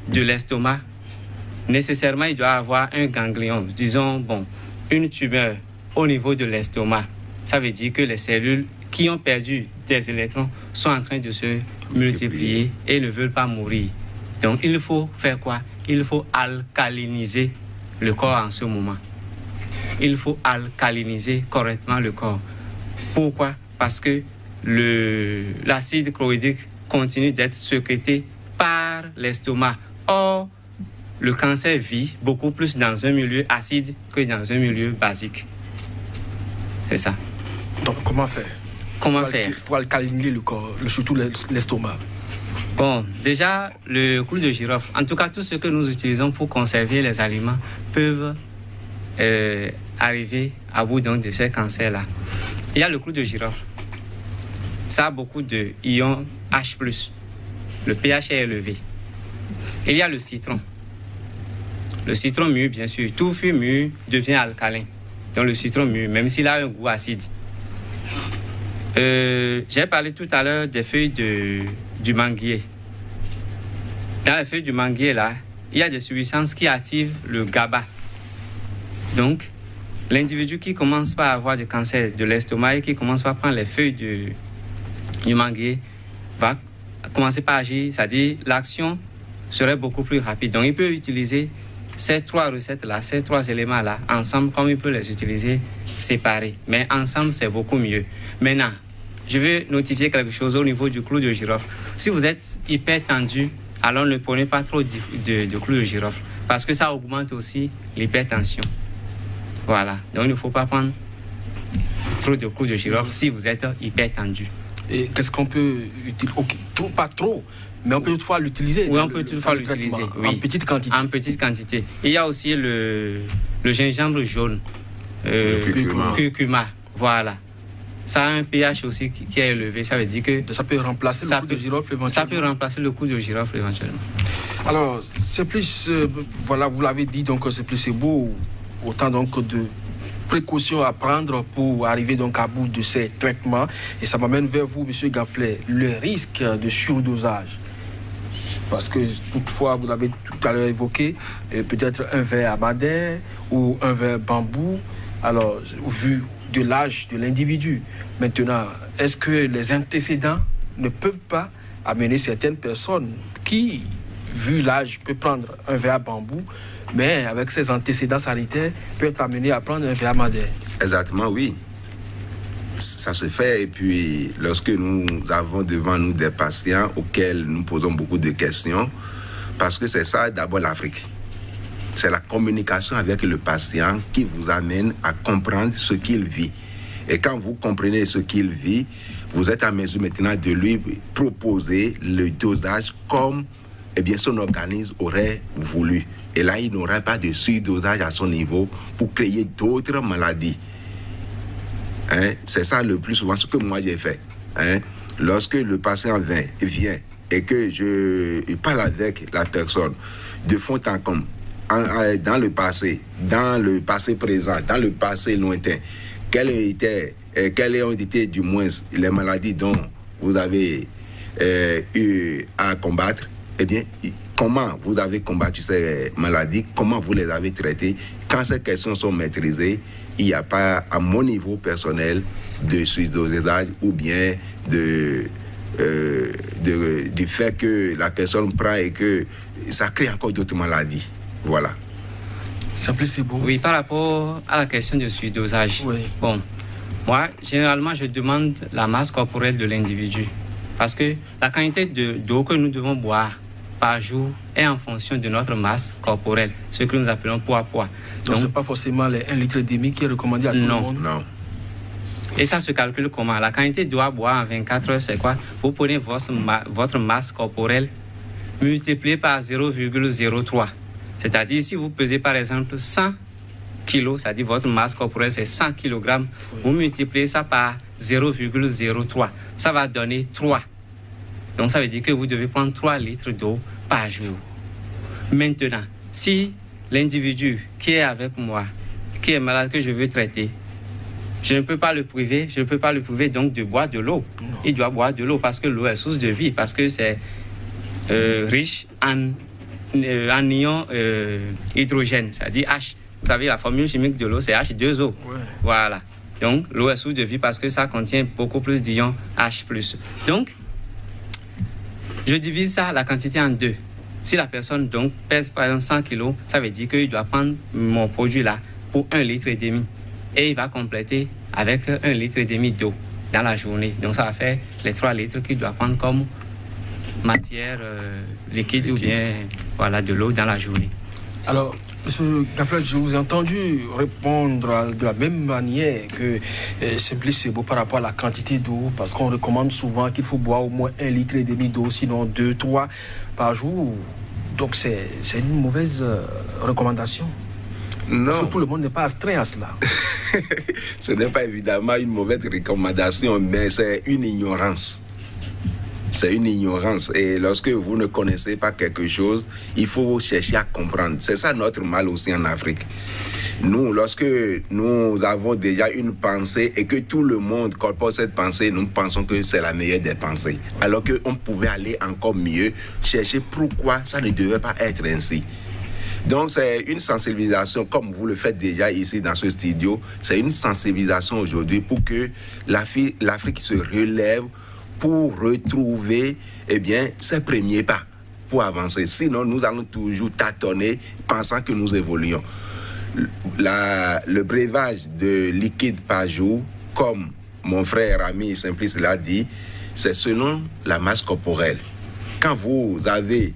de l'estomac, nécessairement, il doit avoir un ganglion, disons, une tumeur au niveau de l'estomac. Ça veut dire que les cellules qui ont perdu des électrons sont en train de se multiplier et ne veulent pas mourir. Donc, il faut faire quoi? Il faut alcaliniser le corps en ce moment. Il faut alcaliniser correctement le corps. Pourquoi? Parce que l'acide chlorhydrique continue d'être sécrété par l'estomac. Or, le cancer vit beaucoup plus dans un milieu acide que dans un milieu basique. C'est ça. Donc, comment faire? Pour alcaliner le corps, surtout l'estomac? Bon, déjà, le clou de girofle, en tout cas, tout ce que nous utilisons pour conserver les aliments peuvent arriver à bout donc, de ces cancers-là. Il y a le clou de girofle. Ça a beaucoup de ions H+. Le pH est élevé. Il y a le citron. Le citron mûr, bien sûr. Tout fruit mûr devient alcalin. Donc le citron mûr, même s'il a un goût acide. J'ai parlé tout à l'heure des feuilles du manguier. Dans les feuilles du manguier, là, il y a des substances qui activent le GABA. Donc, l'individu qui commence par avoir du cancer de l'estomac et qui commence par prendre les feuilles du manguier va commencer par agir, c'est-à-dire l'action serait beaucoup plus rapide. Donc il peut utiliser ces trois recettes-là, ces trois éléments-là, ensemble, comme il peut les utiliser séparés. Mais ensemble, c'est beaucoup mieux. Maintenant, je vais notifier quelque chose au niveau du clou de girofle. Si vous êtes hyper tendu, alors ne prenez pas trop de clou de girofle, parce que ça augmente aussi l'hypertension. Voilà, donc il ne faut pas prendre trop de clou de girofle si vous êtes hyper tendu. Et qu'est-ce qu'on peut utiliser? Pas trop, mais on peut toutefois l'utiliser. Oui, on peut toutefois l'utiliser. Oui. En petite quantité. En petite quantité. Il y a aussi le gingembre jaune. Curcuma. Voilà. Ça a un pH aussi qui est élevé. Ça veut dire que ça peut remplacer le clou de girofle éventuellement. Ça peut remplacer le clou de girofle éventuellement. Alors, c'est plus, voilà, vous l'avez dit, donc c'est beau, autant donc de précautions à prendre pour arriver donc à bout de ces traitements. Et ça m'amène vers vous, M. Gafflet, le risque de surdosage. Parce que toutefois, vous avez tout à l'heure évoqué, peut-être un verre à madère ou un verre bambou. Alors, vu de l'âge de l'individu, maintenant, est-ce que les antécédents ne peuvent pas amener certaines personnes qui, vu l'âge, peuvent prendre un verre à bambou, mais avec ses antécédents sanitaires, peut être amené à prendre un verre à madère? Exactement, oui. Ça se fait, et puis lorsque nous avons devant nous des patients auxquels nous posons beaucoup de questions, parce que c'est ça d'abord l'Afrique. C'est la communication avec le patient qui vous amène à comprendre ce qu'il vit. Et quand vous comprenez ce qu'il vit, vous êtes à mesure maintenant de lui proposer le dosage comme eh bien son organisme aurait voulu. Et là, il n'aurait pas de surdosage à son niveau pour créer d'autres maladies. Hein? C'est ça le plus souvent ce que moi j'ai fait. Hein? Lorsque le patient vient et que je parle avec la personne de fond en comble, dans le passé présent, dans le passé lointain, quelles ont été du moins les maladies dont vous avez eu à combattre, eh bien, comment vous avez combattu ces maladies, comment vous les avez traitées. Quand ces questions sont maîtrisées, il n'y a pas, à mon niveau personnel, de surdosage ou bien du fait que la personne prend et que ça crée encore d'autres maladies. Voilà. Simplice Sebo. Oui, par rapport à la question de surdosage. Oui. Bon, moi, généralement, je demande la masse corporelle de l'individu. Parce que la quantité d'eau que nous devons boire par jour est en fonction de notre masse corporelle, ce que nous appelons poids à poids. Donc ce n'est pas forcément les 1,5 litre qui est recommandé à tout le monde. Non. Et ça se calcule comment? La quantité d'eau à boire en 24 heures, c'est quoi? Vous prenez votre masse corporelle multipliée par 0,03. C'est-à-dire, si vous pesez par exemple 100 kg, c'est-à-dire votre masse corporelle c'est 100 kg, oui. Vous multipliez ça par 0,03. Ça va donner 3. Donc ça veut dire que vous devez prendre 3 litres d'eau par jour. Maintenant, si l'individu qui est avec moi, qui est malade, que je veux traiter, je ne peux pas le priver donc de boire de l'eau. Non. Il doit boire de l'eau parce que l'eau est source de vie, parce que c'est riche en ion hydrogène, c'est-à-dire H. Vous savez, la formule chimique de l'eau, c'est H2O. Ouais. Voilà. Donc, l'eau est source de vie parce que ça contient beaucoup plus d'ions H+. Donc, je divise ça, la quantité, en 2. Si la personne donc pèse par exemple 100 kg, ça veut dire qu'il doit prendre mon produit là pour 1,5 litre. Et il va compléter avec 1,5 litre d'eau dans la journée. Donc, ça va faire les 3 litres qu'il doit prendre comme matière liquide ou bien voilà, de l'eau dans la journée. Alors, M. Gaflet, je vous ai entendu répondre de la même manière que Simplice Sebo par rapport à la quantité d'eau, parce qu'on recommande souvent qu'il faut boire au moins 1,5 litre d'eau, sinon 2-3 par jour. Donc c'est une mauvaise recommandation. Non. Parce que tout le monde n'est pas astreint à cela. Ce n'est pas évidemment une mauvaise recommandation, mais c'est une ignorance. C'est une ignorance. Et lorsque vous ne connaissez pas quelque chose, il faut chercher à comprendre. C'est ça notre mal aussi en Afrique. Nous, lorsque nous avons déjà une pensée et que tout le monde colporte cette pensée, nous pensons que c'est la meilleure des pensées. Alors qu'on pouvait aller encore mieux, chercher pourquoi ça ne devait pas être ainsi. Donc c'est une sensibilisation, comme vous le faites déjà ici dans ce studio, c'est une sensibilisation aujourd'hui pour que l'Afrique se relève pour retrouver ses premiers pas, pour avancer. Sinon, nous allons toujours tâtonner, pensant que nous évoluons. Le breuvage de liquide par jour, comme mon frère ami Simplice l'a dit, c'est selon la masse corporelle. Quand vous avez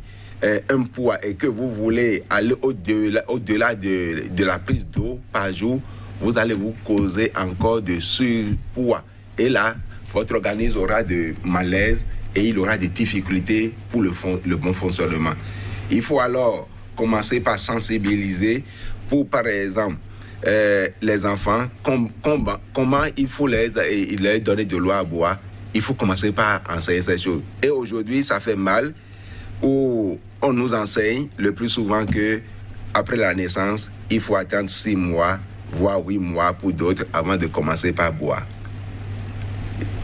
un poids et que vous voulez aller au-delà de la prise d'eau par jour, vous allez vous causer encore de surpoids. Et là, votre organisme aura de malaise et il aura des difficultés pour le bon fonctionnement. Il faut alors commencer par sensibiliser pour, par exemple, les enfants, comment il faut leur donner de l'eau à boire. Il faut commencer par enseigner ces choses. Et aujourd'hui, ça fait mal où on nous enseigne le plus souvent que après la naissance, il faut attendre 6 mois, voire 8 mois pour d'autres avant de commencer par boire.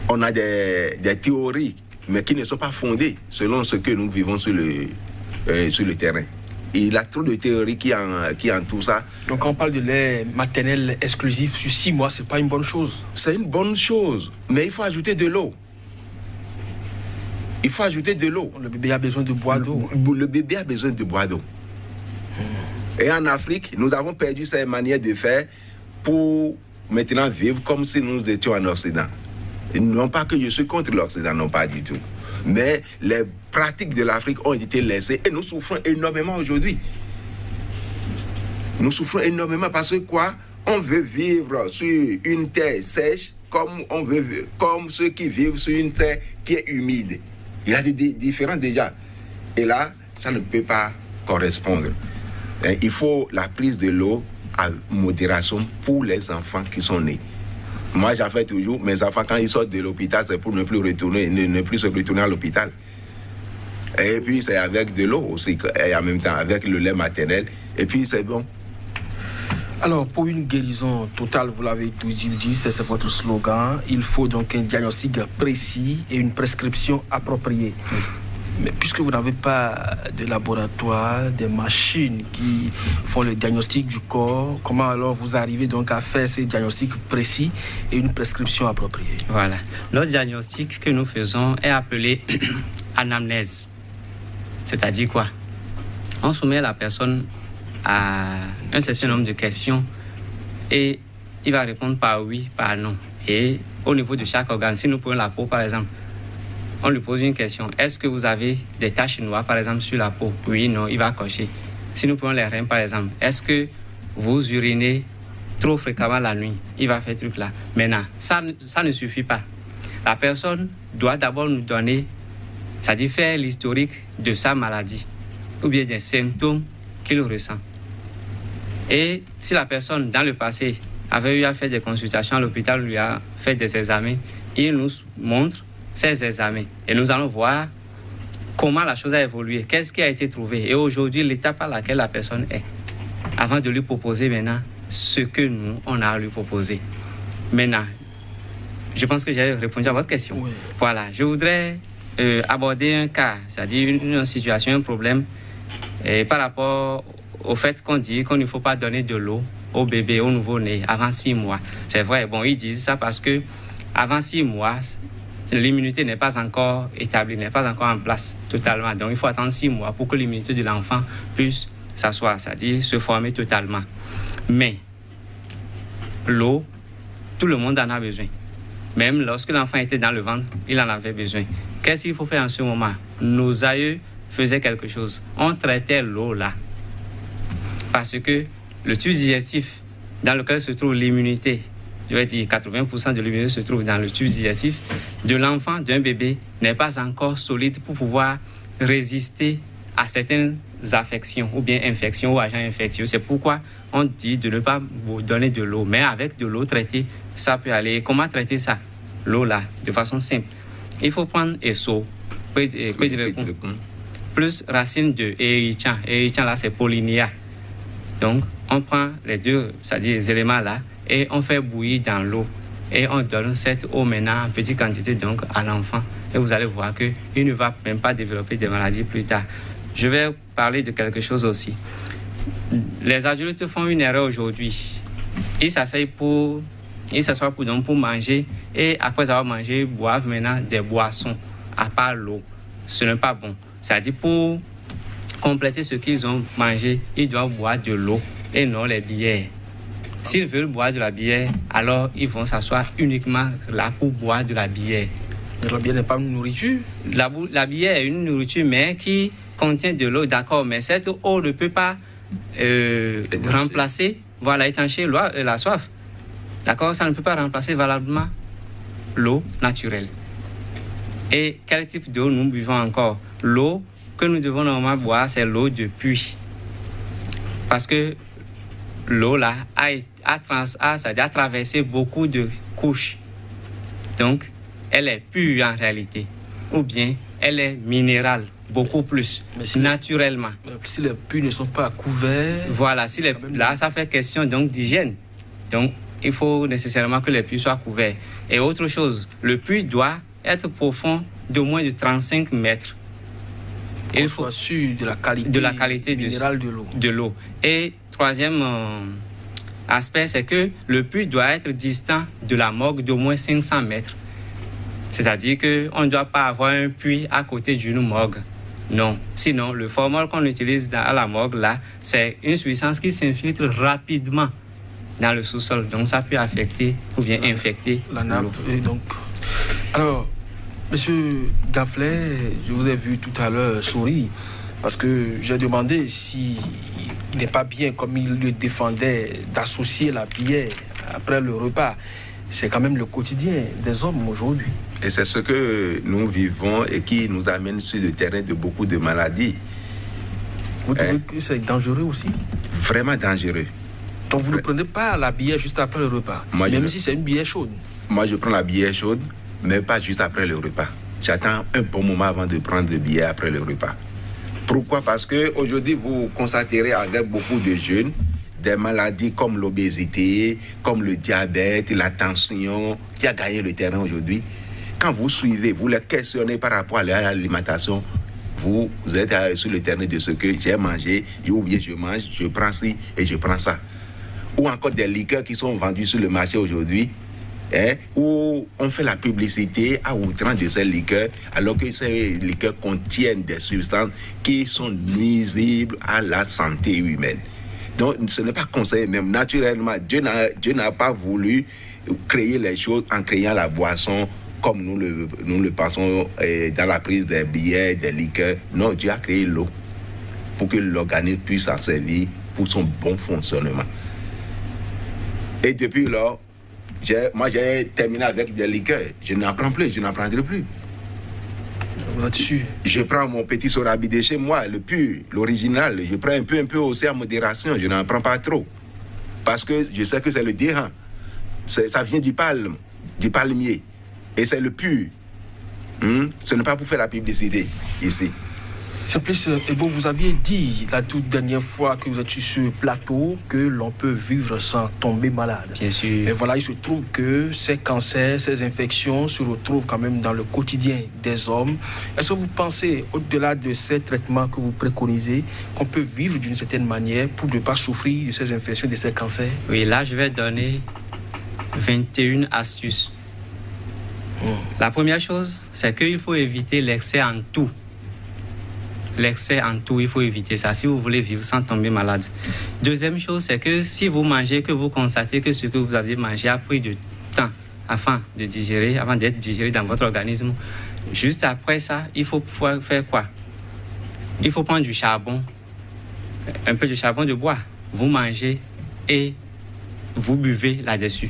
On a des théories, mais qui ne sont pas fondées selon ce que nous vivons sur le terrain. Il y a trop de théories qui entourent ça. Donc quand on parle de lait maternel exclusif sur 6 mois, c'est pas une bonne chose? C'est une bonne chose, mais il faut ajouter de l'eau. Il faut ajouter de l'eau. Le bébé a besoin de boire d'eau. Le bébé a besoin de boire d'eau. Et en Afrique, nous avons perdu cette manière de faire pour maintenant vivre comme si nous étions en Occident. Non pas que je suis contre l'Occident, non pas du tout. Mais les pratiques de l'Afrique ont été laissées et nous souffrons énormément aujourd'hui. Nous souffrons énormément parce que quoi? On veut vivre sur une terre sèche comme ceux qui vivent sur une terre qui est humide. Il y a des différences déjà. Et là, ça ne peut pas correspondre. Il faut la prise de l'eau à modération pour les enfants qui sont nés. Moi, j'en fais toujours, mes enfants, quand ils sortent de l'hôpital, c'est pour ne plus se retourner à l'hôpital. Et puis, c'est avec de l'eau aussi, et en même temps, avec le lait maternel, et puis c'est bon. Alors, pour une guérison totale, vous l'avez tout dit, c'est votre slogan, il faut donc un diagnostic précis et une prescription appropriée. Oui. Mais puisque vous n'avez pas de laboratoire, des machines qui font le diagnostic du corps, comment alors vous arrivez donc à faire ce diagnostic précis et une prescription appropriée? Voilà. Le diagnostic que nous faisons est appelé anamnèse. C'est-à-dire quoi? On soumet la personne à un certain nombre de questions et il va répondre par oui, par non. Et au niveau de chaque organe, si nous prenons la peau par exemple, on lui pose une question. Est-ce que vous avez des taches noires, par exemple, sur la peau? Oui, non, il va cocher. Si nous prenons les reins, par exemple, est-ce que vous urinez trop fréquemment la nuit? Il va faire ce truc-là. Maintenant, ça ne suffit pas. La personne doit d'abord nous donner, c'est-à-dire faire l'historique de sa maladie ou bien des symptômes qu'il ressent. Et si la personne, dans le passé, avait eu à faire des consultations à l'hôpital, lui a fait des examens, il nous montre ces examens et nous allons voir comment la chose a évolué, qu'est-ce qui a été trouvé et aujourd'hui l'étape à laquelle la personne est avant de lui proposer maintenant ce que nous on a à lui proposer. Maintenant, je pense que j'ai répondu à votre question. Oui. Voilà, je voudrais aborder un cas, c'est-à-dire une situation, un problème par rapport au fait qu'on dit qu'il ne faut pas donner de l'eau au bébé, au nouveau-né avant 6 mois. C'est vrai, bon, ils disent ça parce que avant 6 mois, l'immunité n'est pas encore établie, n'est pas encore en place totalement. Donc, il faut attendre 6 mois pour que l'immunité de l'enfant puisse s'asseoir, c'est-à-dire se former totalement. Mais l'eau, tout le monde en a besoin. Même lorsque l'enfant était dans le ventre, il en avait besoin. Qu'est-ce qu'il faut faire en ce moment? Nos aïeux faisaient quelque chose. On traitait l'eau là. Parce que le tube digestif dans lequel se trouve l'immunité, je vais dire 80% de l'immunité se trouve dans le tube digestif de l'enfant, d'un bébé, n'est pas encore solide pour pouvoir résister à certaines affections ou bien infections ou agents infectieux. C'est pourquoi on dit de ne pas donner de l'eau. Mais avec de l'eau traitée, ça peut aller. Comment traiter ça? L'eau là, de façon simple. Il faut prendre esso, plus racine de Erichan. Erichan là, c'est Pollinia. Donc, on prend les deux, c'est-à-dire les éléments là, et on fait bouillir dans l'eau. Et on donne cette eau maintenant en petite quantité donc à l'enfant. Et vous allez voir qu'il ne va même pas développer des maladies plus tard. Je vais parler de quelque chose aussi. Les adultes font une erreur aujourd'hui. Ils s'assoient pour manger et après avoir mangé, ils boivent maintenant des boissons à part l'eau. Ce n'est pas bon. C'est-à-dire pour compléter ce qu'ils ont mangé, ils doivent boire de l'eau et non les bières. S'ils veulent boire de la bière, alors ils vont s'asseoir uniquement là pour boire de la bière. Mais la bière n'est pas une nourriture? La bière est une nourriture, mais qui contient de l'eau, d'accord. Mais cette eau ne peut pas remplacer, étancher la soif. D'accord, ça ne peut pas remplacer valablement l'eau naturelle. Et quel type d'eau nous buvons encore? L'eau que nous devons normalement boire, c'est l'eau de puits. Parce que l'eau là a traversé beaucoup de couches. Donc, elle est pure en réalité. Ou bien, elle est minérale, beaucoup plus, mais naturellement. Si les puits ne sont pas couverts... Voilà, là, ça fait question donc d'hygiène. Donc, il faut nécessairement que les puits soient couverts. Et autre chose, le puits doit être profond de moins de 35 mètres. Il faut être sûr de la qualité minérale de l'eau. Et troisième aspect, c'est que le puits doit être distant de la morgue d'au moins 500 mètres. C'est-à-dire qu'on ne doit pas avoir un puits à côté d'une morgue. Non. Sinon, le formol qu'on utilise à la morgue, là, c'est une substance qui s'infiltre rapidement dans le sous-sol. Donc, ça peut affecter ou bien infecter la nappe. Et donc, alors, Monsieur Gaflet, je vous ai vu tout à l'heure sourire parce que j'ai demandé s'il n'est pas bien, comme il le défendait, d'associer la bière après le repas. C'est quand même le quotidien des hommes aujourd'hui. Et c'est ce que nous vivons et qui nous amène sur le terrain de beaucoup de maladies. Vous trouvez que c'est dangereux aussi? Vraiment dangereux. Donc vous ne prenez pas la bière juste après le repas, même si c'est une bière chaude? Moi, je prends la bière chaude, mais pas juste après le repas. J'attends un bon moment avant de prendre de bière après le repas. Pourquoi? Parce qu'aujourd'hui, vous constaterez avec beaucoup de jeunes des maladies comme l'obésité, comme le diabète, la tension, qui a gagné le terrain aujourd'hui. Quand vous suivez, vous les questionnez par rapport à l'alimentation, vous êtes sur le terrain de ce que j'ai mangé, ou bien je mange, je prends ci et je prends ça. Ou encore des liqueurs qui sont vendus sur le marché aujourd'hui, où on fait la publicité à outrance de ces liqueurs, alors que ces liqueurs contiennent des substances qui sont nuisibles à la santé humaine. Donc, ce n'est pas conseillé, même naturellement. Dieu n'a pas voulu créer les choses en créant la boisson comme nous le pensons dans la prise des bières, des liqueurs. Non, Dieu a créé l'eau pour que l'organisme puisse s'en servir pour son bon fonctionnement. Et depuis lors, moi j'ai terminé avec des liqueurs. Je n'en prends plus, je n'en prendrai plus. Là-dessus. Je prends mon petit sorabi de chez moi, le pur, l'original. Je prends un peu aussi à modération. Je n'en prends pas trop. Parce que je sais que c'est le déhan. Ça vient du palmier. Et c'est le pur. Ce n'est pas pour faire la publicité ici. Simplice Ebo, vous aviez dit la toute dernière fois que vous êtes sur ce plateau que l'on peut vivre sans tomber malade. Bien sûr. Et voilà, il se trouve que ces cancers, ces infections se retrouvent quand même dans le quotidien des hommes. Est-ce que vous pensez, au-delà de ces traitements que vous préconisez, qu'on peut vivre d'une certaine manière pour ne pas souffrir de ces infections, de ces cancers? Oui, là, je vais donner 21 astuces. La première chose, c'est qu'il faut éviter l'excès en tout. L'excès en tout, il faut éviter ça si vous voulez vivre sans tomber malade. Deuxième chose, c'est que si vous mangez, que vous constatez que ce que vous avez mangé a pris du temps avant d'être digéré dans votre organisme, juste après ça, il faut pouvoir faire quoi? Il faut prendre du charbon, un peu de charbon de bois. Vous mangez et vous buvez là-dessus.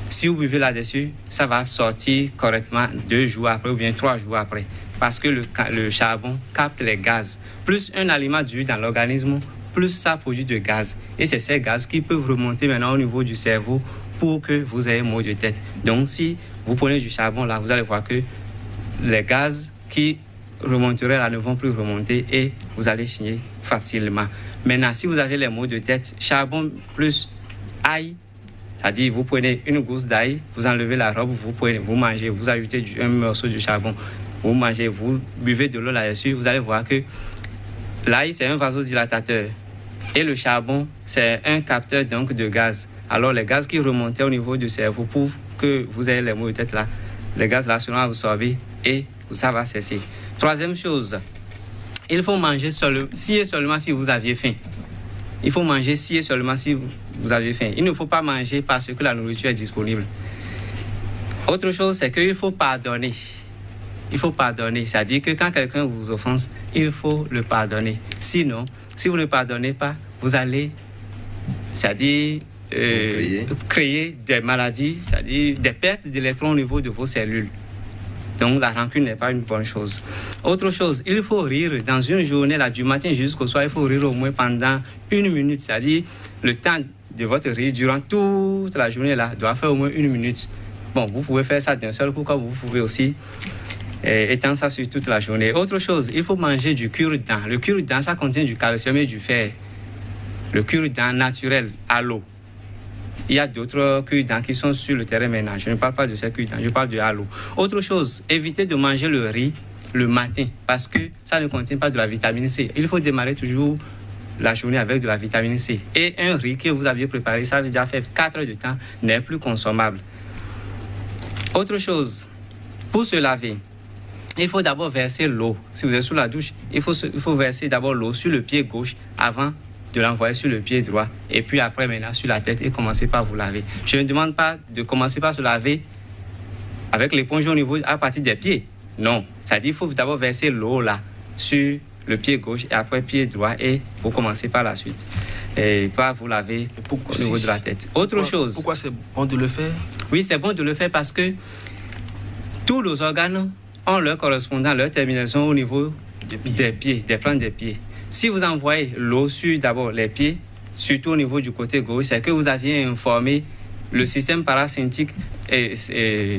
Si vous buvez là-dessus, ça va sortir correctement 2 jours après ou bien 3 jours après. Parce que le charbon capte les gaz. Plus un aliment dure dans l'organisme, plus ça produit de gaz. Et c'est ces gaz qui peuvent remonter maintenant au niveau du cerveau pour que vous ayez mal de tête. Donc si vous prenez du charbon là, vous allez voir que les gaz qui remonteraient là ne vont plus remonter et vous allez chigner facilement. Maintenant, si vous avez les maux de tête, charbon plus ail, c'est-à-dire vous prenez une gousse d'ail, vous enlevez la robe, vous mangez, vous ajoutez un morceau de charbon. Vous mangez, vous buvez de l'eau là-dessus, vous allez voir que l'ail, c'est un vasodilatateur. Et le charbon, c'est un capteur donc de gaz. Alors, les gaz qui remontaient au niveau du cerveau pour que vous ayez les maux de tête là, les gaz là seront absorbés et ça va cesser. Troisième chose, il faut manger si et seulement si vous aviez faim. Il faut manger si et seulement si vous avez faim. Il ne faut pas manger parce que la nourriture est disponible. Autre chose, c'est qu'il faut pardonner. Il faut pardonner, c'est-à-dire que quand quelqu'un vous offense, il faut le pardonner. Sinon, si vous ne pardonnez pas, vous allez, c'est-à-dire créer des maladies, c'est-à-dire des pertes d'électrons au niveau de vos cellules. Donc la rancune n'est pas une bonne chose. Autre chose, il faut rire dans une journée, là, du matin jusqu'au soir, il faut rire au moins pendant 1 minute, c'est-à-dire le temps de votre rire durant toute la journée là, doit faire au moins 1 minute. Bon, vous pouvez faire ça d'un seul coup, comme vous pouvez aussi étendre ça sur toute la journée. Autre chose, il faut manger du cure-dent. Le cure-dent, ça contient du calcium et du fer. Le cure-dent naturel à l'eau. Il y a d'autres cure-dents qui sont sur le terrain maintenant. Je ne parle pas de ces cure-dents, je parle de à l'eau. Autre chose, évitez de manger le riz le matin parce que ça ne contient pas de la vitamine C. Il faut démarrer toujours la journée avec de la vitamine C. Et un riz que vous aviez préparé, ça a déjà fait 4 heures de temps, n'est plus consommable. Autre chose, pour se laver, il faut d'abord verser l'eau. Si vous êtes sous la douche, il faut verser d'abord l'eau sur le pied gauche avant de l'envoyer sur le pied droit. Et puis après, maintenant, sur la tête et commencez par vous laver. Je ne demande pas de commencer par se laver avec l'éponge au niveau à partir des pieds. Non. C'est-à-dire qu'il faut d'abord verser l'eau là sur le pied gauche et après pied droit et vous commencez par la suite. Et pas vous laver au niveau de la tête. Autre chose. Pourquoi c'est bon de le faire? Oui, c'est bon de le faire parce que tous nos organes ont leur correspondant, leur terminaison au niveau des pieds, des plantes des pieds. si vous envoyez l'eau sur d'abord les pieds, surtout au niveau du côté gauche, c'est que vous aviez informé le système parasympathique et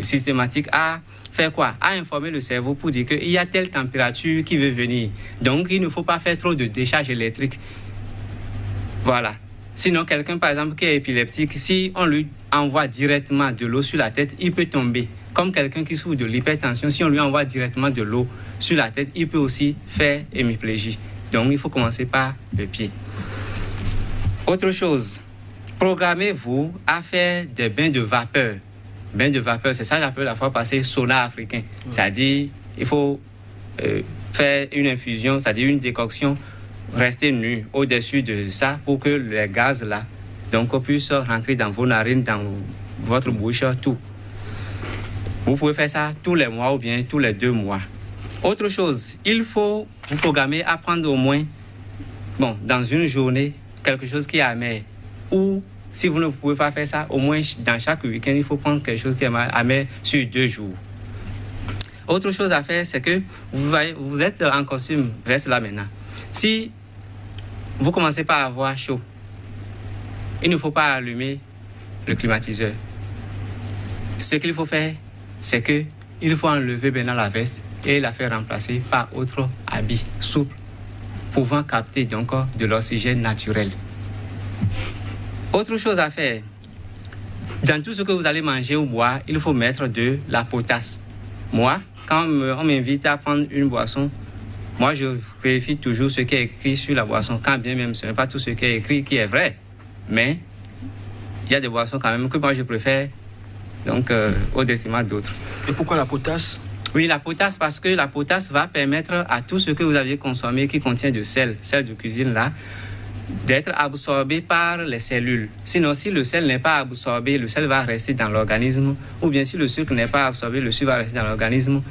systématique à faire quoi? À informer le cerveau pour dire qu'il y a telle température qui veut venir. Donc, il ne faut pas faire trop de décharge électrique. Voilà. Sinon, quelqu'un, par exemple, qui est épileptique, si on lui envoie directement de l'eau sur la tête, il peut tomber. Comme quelqu'un qui souffre de l'hypertension, si on lui envoie directement de l'eau sur la tête, il peut aussi faire hémiplégie. Donc, il faut commencer par le pied. Autre chose, programmez-vous à faire des bains de vapeur. Bains de vapeur, c'est ça que j'appelle la fois passée sauna africain. C'est-à-dire, il faut faire une infusion, c'est-à-dire une décoction, rester nu au-dessus de ça pour que les gaz là, donc, puissent rentrer dans vos narines, dans votre bouche, tout. Vous pouvez faire ça tous les mois ou bien tous les 2 mois. Autre chose, il faut vous programmer à prendre au moins, dans une journée, quelque chose qui est amer. Ou, si vous ne pouvez pas faire ça, au moins dans chaque week-end, il faut prendre quelque chose qui est amer sur 2 jours. Autre chose à faire, c'est que vous êtes en costume veste là maintenant. Si vous commencez par avoir chaud, il ne faut pas allumer le climatiseur. Ce qu'il faut faire, c'est qu'il faut enlever maintenant la veste et la faire remplacer par autre habit souple, pouvant capter donc de l'oxygène naturel. Autre chose à faire, dans tout ce que vous allez manger ou boire, il faut mettre de la potasse. Moi, quand on m'invite à prendre une boisson, moi je vérifie toujours ce qui est écrit sur la boisson, quand bien même ce n'est pas tout ce qui est écrit qui est vrai. Mais il y a des boissons quand même que moi je préfère donc, au détriment d'autres. Et pourquoi la potasse? Oui, la potasse, parce que la potasse va permettre à tout ce que vous aviez consommé qui contient de sel de cuisine là, d'être absorbé par les cellules. Sinon, si le sel n'est pas absorbé, le sel va rester dans l'organisme, ou bien si le sucre n'est pas absorbé, le sucre va rester dans l'organisme,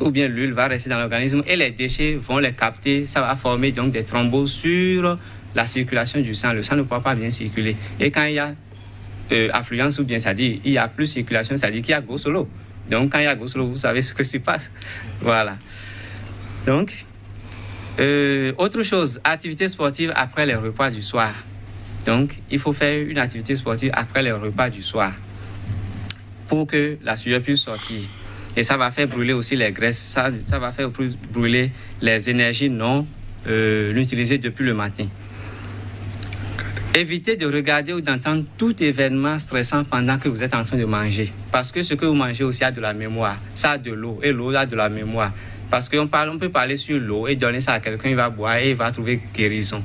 ou bien l'huile va rester dans l'organisme et les déchets vont les capter, ça va former donc des thromboses sur la circulation du sang. Le sang ne pourra pas bien circuler. Et quand il y a affluence, ou bien c'est-à-dire il y a plus de circulation, c'est-à-dire qu'il y a go solo. Donc quand il y a go solo, vous savez ce que se passe. Voilà. Donc, autre chose, activité sportive après les repas du soir. Donc, il faut faire une activité sportive après les repas du soir pour que la sueur puisse sortir. Et ça va faire brûler aussi les graisses, ça va faire brûler les énergies non utilisées depuis le matin. Évitez de regarder ou d'entendre tout événement stressant pendant que vous êtes en train de manger. Parce que ce que vous mangez aussi a de la mémoire. Ça a de l'eau et l'eau a de la mémoire. Parce qu'on peut parler sur l'eau et donner ça à quelqu'un, il va boire et il va trouver guérison.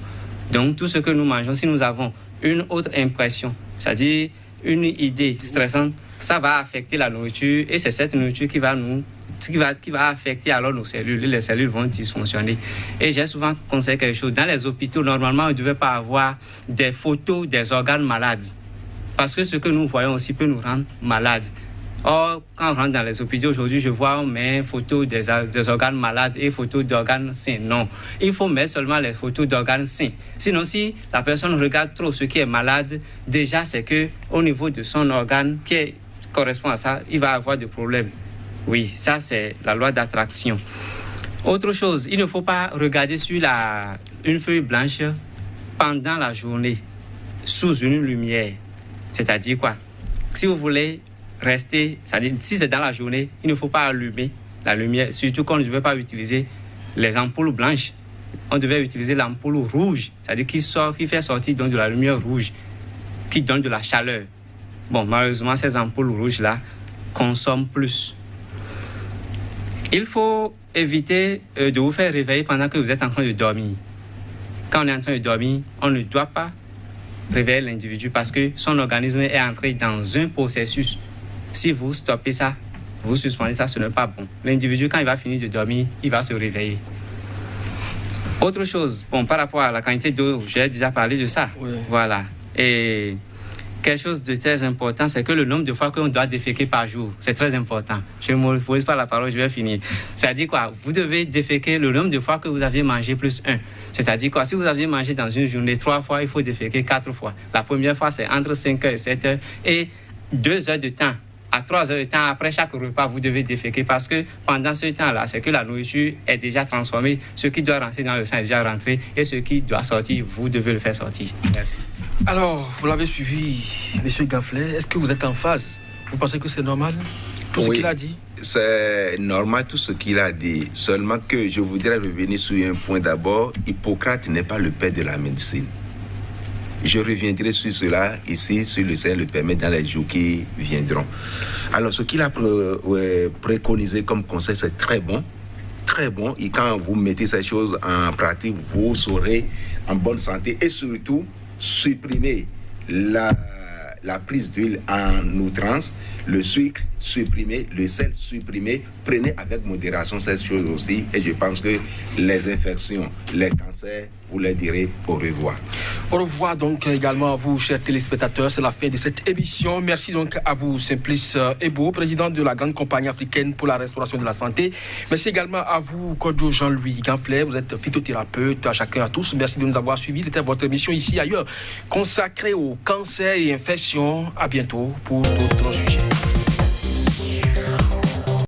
Donc tout ce que nous mangeons, si nous avons une autre impression, c'est-à-dire une idée stressante, ça va affecter la nourriture et c'est cette nourriture qui va affecter alors nos cellules. Et les cellules vont dysfonctionner. Et j'ai souvent conseillé quelque chose. Dans les hôpitaux, normalement, on ne devait pas avoir des photos des organes malades. Parce que ce que nous voyons aussi peut nous rendre malades. Or, quand on rentre dans les hôpitaux aujourd'hui, je vois on met photos des organes malades et photos d'organes sains. Non, il faut mettre seulement les photos d'organes sains. Sinon, si la personne regarde trop ce qui est malade, déjà c'est qu'au niveau de son organe qui correspond à ça, il va avoir des problèmes. Oui, ça c'est la loi d'attraction. Autre chose, il ne faut pas regarder sur une feuille blanche pendant la journée, sous une lumière. C'est-à-dire quoi? Si vous voulez rester, c'est-à-dire si c'est dans la journée, il ne faut pas allumer la lumière, surtout qu'on ne devait pas utiliser les ampoules blanches. On devait utiliser l'ampoule rouge, c'est-à-dire qui fait sortir donc de la lumière rouge, qui donne de la chaleur. Bon, malheureusement, ces ampoules rouges-là consomment plus. Il faut éviter de vous faire réveiller pendant que vous êtes en train de dormir. Quand on est en train de dormir, on ne doit pas réveiller l'individu parce que son organisme est entré dans un processus. Si vous stoppez ça, vous suspendez ça, ce n'est pas bon. L'individu, quand il va finir de dormir, il va se réveiller. Autre chose, par rapport à la quantité d'eau, j'ai déjà parlé de ça. Oui. Voilà. Et quelque chose de très important, c'est que le nombre de fois qu'on doit déféquer par jour, c'est très important. Je ne me pose pas la parole, je vais finir. C'est-à-dire quoi? Vous devez déféquer le nombre de fois que vous avez mangé plus 1. C'est-à-dire quoi? Si vous aviez mangé dans une journée 3 fois, il faut déféquer 4 fois. La première fois, c'est entre 5 heures et 7 heures et 2 heures de temps à 3 heures de temps, après chaque repas, vous devez déféquer parce que pendant ce temps-là, c'est que la nourriture est déjà transformée. Ce qui doit rentrer dans le sang est déjà rentré et ce qui doit sortir, vous devez le faire sortir. Merci. Alors, vous l'avez suivi, M. Ganfley. Est-ce que vous êtes en phase? Vous pensez que c'est normal, tout ce qu'il a dit? C'est normal tout ce qu'il a dit. Seulement que je voudrais revenir sur un point d'abord. Hippocrate n'est pas le père de la médecine. Je reviendrai sur cela ici, si le Seigneur le permet, dans les jours qui viendront. Alors, ce qu'il a préconisé comme conseil, c'est très bon. Très bon. Et quand vous mettez ces choses en pratique, vous serez en bonne santé. Et surtout, supprimer la prise d'huile en outrance, le sucre supprimé, le sel supprimé. Prenez avec modération ces choses aussi. Et je pense que les infections, les cancers, vous les direz au revoir. Au revoir donc également à vous, chers téléspectateurs. C'est la fin de cette émission. Merci donc à vous, Simplice Ebo, président de la grande compagnie africaine pour la restauration de la santé. Merci également à vous, Kodjo Jean-Louis Ganfley. Vous êtes phytothérapeute. À chacun, à tous. Merci de nous avoir suivis. C'était votre émission ici, ailleurs, consacrée au cancer et infections. À bientôt pour d'autres sujets.